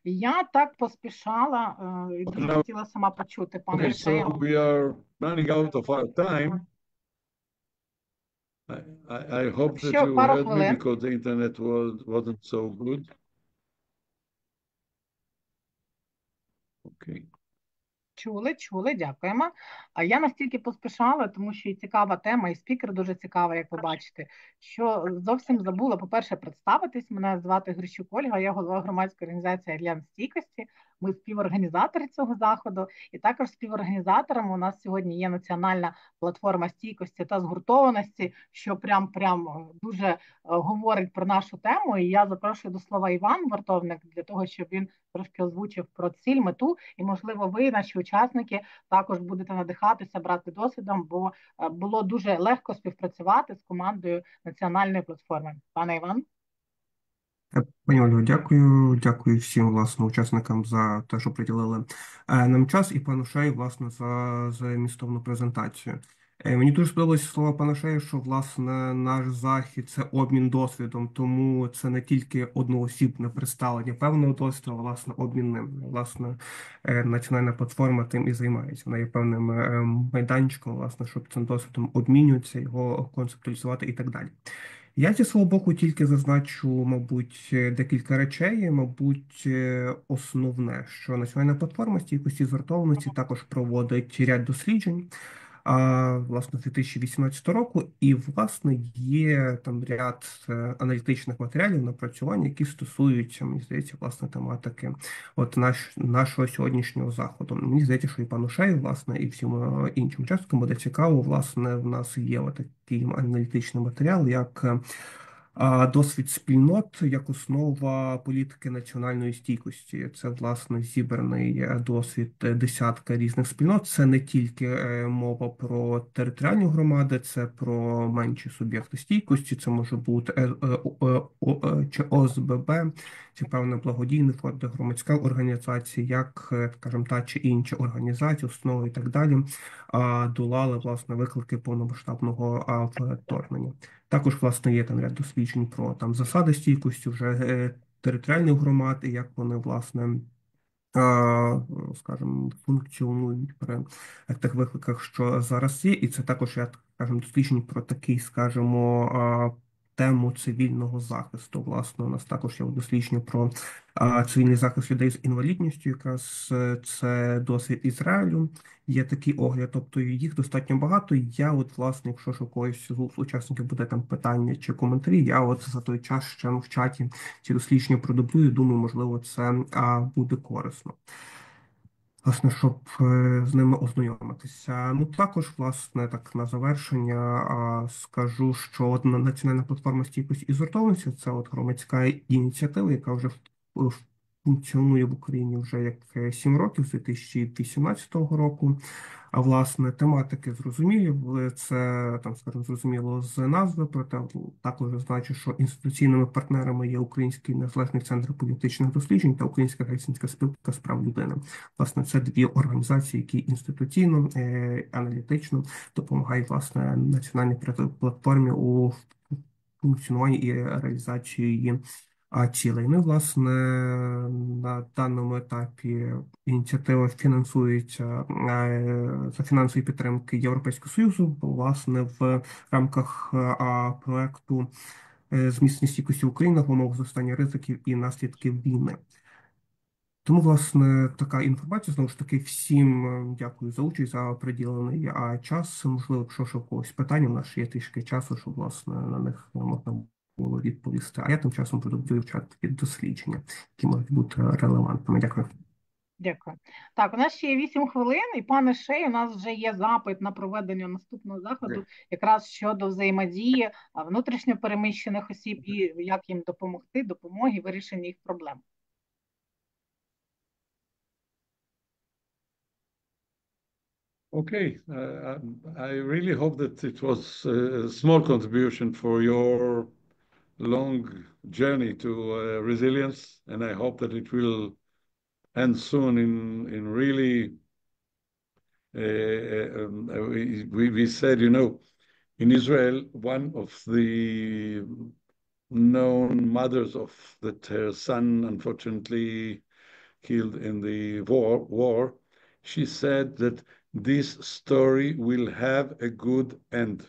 Я так поспішала і дуже хотіла сама почути пана Okay, Шая. so we are running out of our time. I hope that Ще you пару heard me хвилин. because the internet wasn't so good. Okay. Чули, дякуємо. А я настільки поспішала, тому що і цікава тема, і спікер дуже цікавий, як ви бачите, що зовсім забула, по-перше, представитись. Мене звати Грищук Ольга, я голова громадської організації «Альянс стійкості». Ми співорганізатори цього заходу, і також співорганізатором у нас сьогодні є національна платформа стійкості та згуртованості, що прям дуже говорить про нашу тему. І я запрошую до слова Іван Вартовник для того, щоб він трошки озвучив про ціль, мету, і, можливо, ви, наші учасники, також будете надихатися, брати досвідом, бо було дуже легко співпрацювати з командою національної платформи. Пане Іван? Пані Ольго, дякую всім, власне, учасникам за те, що приділили нам час, і пану Шаю, власне, за змістовну презентацію. Мені дуже сподобалися слова пана Шая, що, власне, наш захід – це обмін досвідом, тому це не тільки одноосібне представлення певного досвіду, а, власне, обмін ним. Власне, національна платформа тим і займається. Вона є певним майданчиком, власне, щоб цим досвідом обмінюватися, його концептуалізувати і так далі. Я зі свого боку тільки зазначу, мабуть, декілька речей. Мабуть, основне, що національна платформа стійкості і згуртованості також проводить ряд досліджень. власне, з 2018 року, і, власне, є там ряд аналітичних матеріалів, напрацювань, які стосуються, мені здається, власне, тематики нашого сьогоднішнього заходу. Мені здається, що і пану Шаю, власне, і всім іншим учасникам буде цікаво, власне, в нас є такий аналітичний матеріал, як досвід спільнот як основа політики національної стійкості. Це, власне, зібраний досвід десятка різних спільнот. Це не тільки мова про територіальні громади, це про менші суб'єкти стійкості, це може бути чи ОСББ, чи певне благодійний фонд, громадська організація, як, скажімо, та чи інші організації, установи і так далі, долали, власне, виклики повномасштабного вторгнення. Також, власне, є там ряд досліджень про засади стійкості вже територіальних громад і як вони, власне, скажімо, функціонують при тих викликах, що зараз є. І це також, скажімо, досліджень про такий, скажімо, тему цивільного захисту. Власне, у нас також є дослідження про цивільний захист людей з інвалідністю, якраз це досвід Ізраїлю. Є такий огляд, тобто їх достатньо багато. Я власне, якщо ж у когось з учасників буде там питання чи коментарі, я за той час ще в чаті ці дослідження продублюю, думаю, можливо, це буде корисно. Власне, щоб з ними ознайомитися. Ну, також, власне, так на завершення скажу, що Національна платформа стійкості і згуртованості – це громадська ініціатива, яка вже функціонує в Україні вже як 7 років, з 2018 року. А, власне, тематики зрозумілі, це, там, скажімо, зрозуміло з назви, проте також значить, що інституційними партнерами є Український незалежний центр політичних досліджень та Українська гельсінська спілка з прав людини. Власне, це дві організації, які інституційно, аналітично допомагають, власне, національній платформі у функціонуванні і реалізації її цілей. Ну, власне, на даному етапі ініціатива фінансується за фінансової підтримки Європейського Союзу, власне, в рамках проекту «Зміцнює стійкості України в умовах зростання ризиків і наслідків війни». Тому, власне, така інформація. Знову ж таки, всім дякую за участь, за приділений час. Можливо, якщо ж у когось питання, у нас є трішки часу, щоб, власне, на них можна було відповісти. А я тим часом буду вивчати такі дослідження, які можуть бути релевантними. Дякую. Дякую. Так, у нас ще є 8 хвилин, і, пане Шей, у нас вже є запит на проведення наступного заходу, якраз щодо взаємодії внутрішньо переміщених осіб і як їм допомоги вирішення їх проблем. Okay, I really hope that it was a small contribution for your long journey to resilience, and I hope that it will end soon in really, we said, you know, in Israel, one of the known mothers of that her son unfortunately killed in the war, she said that this story will have a good end.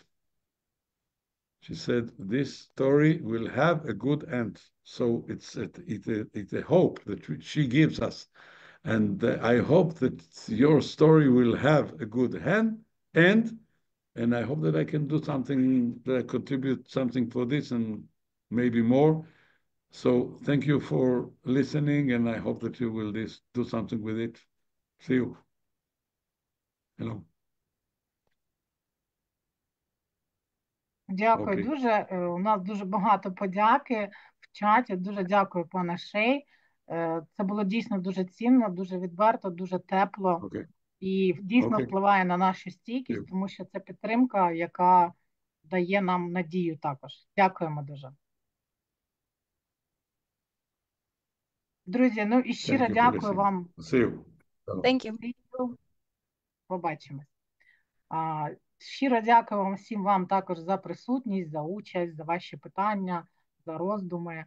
She said, this story will have a good end. So it's a hope that she gives us. And I hope that your story will have a good end. And I hope that I can do something, that I contribute something for this and maybe more. So thank you for listening, and I hope that you will do something with it. See you. Hello. Дякую Okay. дуже. У нас дуже багато подяки в чаті. Дуже дякую, пане Шей. Це було дійсно дуже цінно, дуже відверто, дуже тепло. Okay. І дійсно Okay. впливає на нашу стійкість, тому що це підтримка, яка дає нам надію також. Дякуємо дуже. Друзі, ну і щиро дякую вам. See you. Thank you. Побачимось. Щиро дякую вам всім вам також за присутність, за участь, за ваші питання, за роздуми.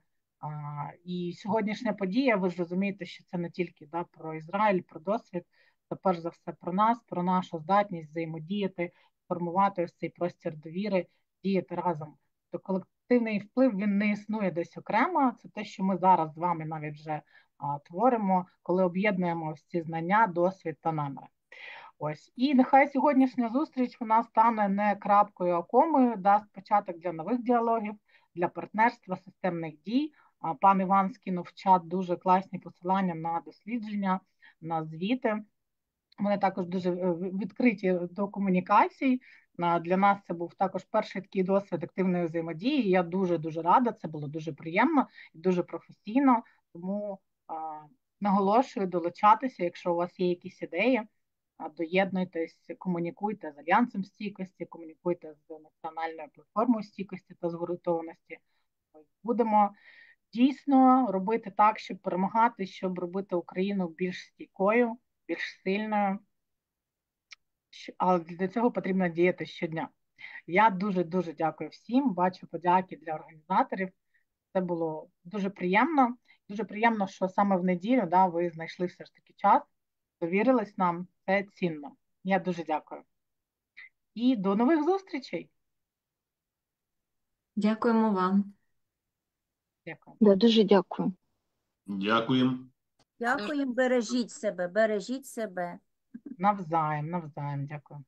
І сьогоднішня подія, ви ж розумієте, що це не тільки про Ізраїль, про досвід, це перш за все про нас, про нашу здатність взаємодіяти, формувати ось цей простір довіри, діяти разом. То колективний вплив, він не існує десь окремо, це те, що ми зараз з вами навіть вже творимо, коли об'єднуємо ось ці знання, досвід та наміри. Ось. І нехай сьогоднішня зустріч вона стане не крапкою, а комою, дасть початок для нових діалогів, для партнерства, системних дій. Пан Іван скинув в чат дуже класні посилання на дослідження, на звіти. Вони також дуже відкриті до комунікацій. Для нас це був також перший такий досвід активної взаємодії. Я дуже-дуже рада, це було дуже приємно і дуже професійно. Тому наголошую долучатися, якщо у вас є якісь ідеї, доєднуйтесь, комунікуйте з Альянсом стійкості, комунікуйте з національною платформою стійкості та згуртованості. Будемо дійсно робити так, щоб перемагати, щоб робити Україну більш стійкою, більш сильною. Але для цього потрібно діяти щодня. Я дуже-дуже дякую всім, бачу подяки для організаторів. Це було дуже приємно. Дуже приємно, що саме в неділю ви знайшли все ж таки час, довірились нам, це цінно. Я дуже дякую. І до нових зустрічей. Дякуємо вам. Дякую. Да, дуже дякую. Дякуємо. Дякуємо, бережіть себе, бережіть себе. Навзаєм, дякую.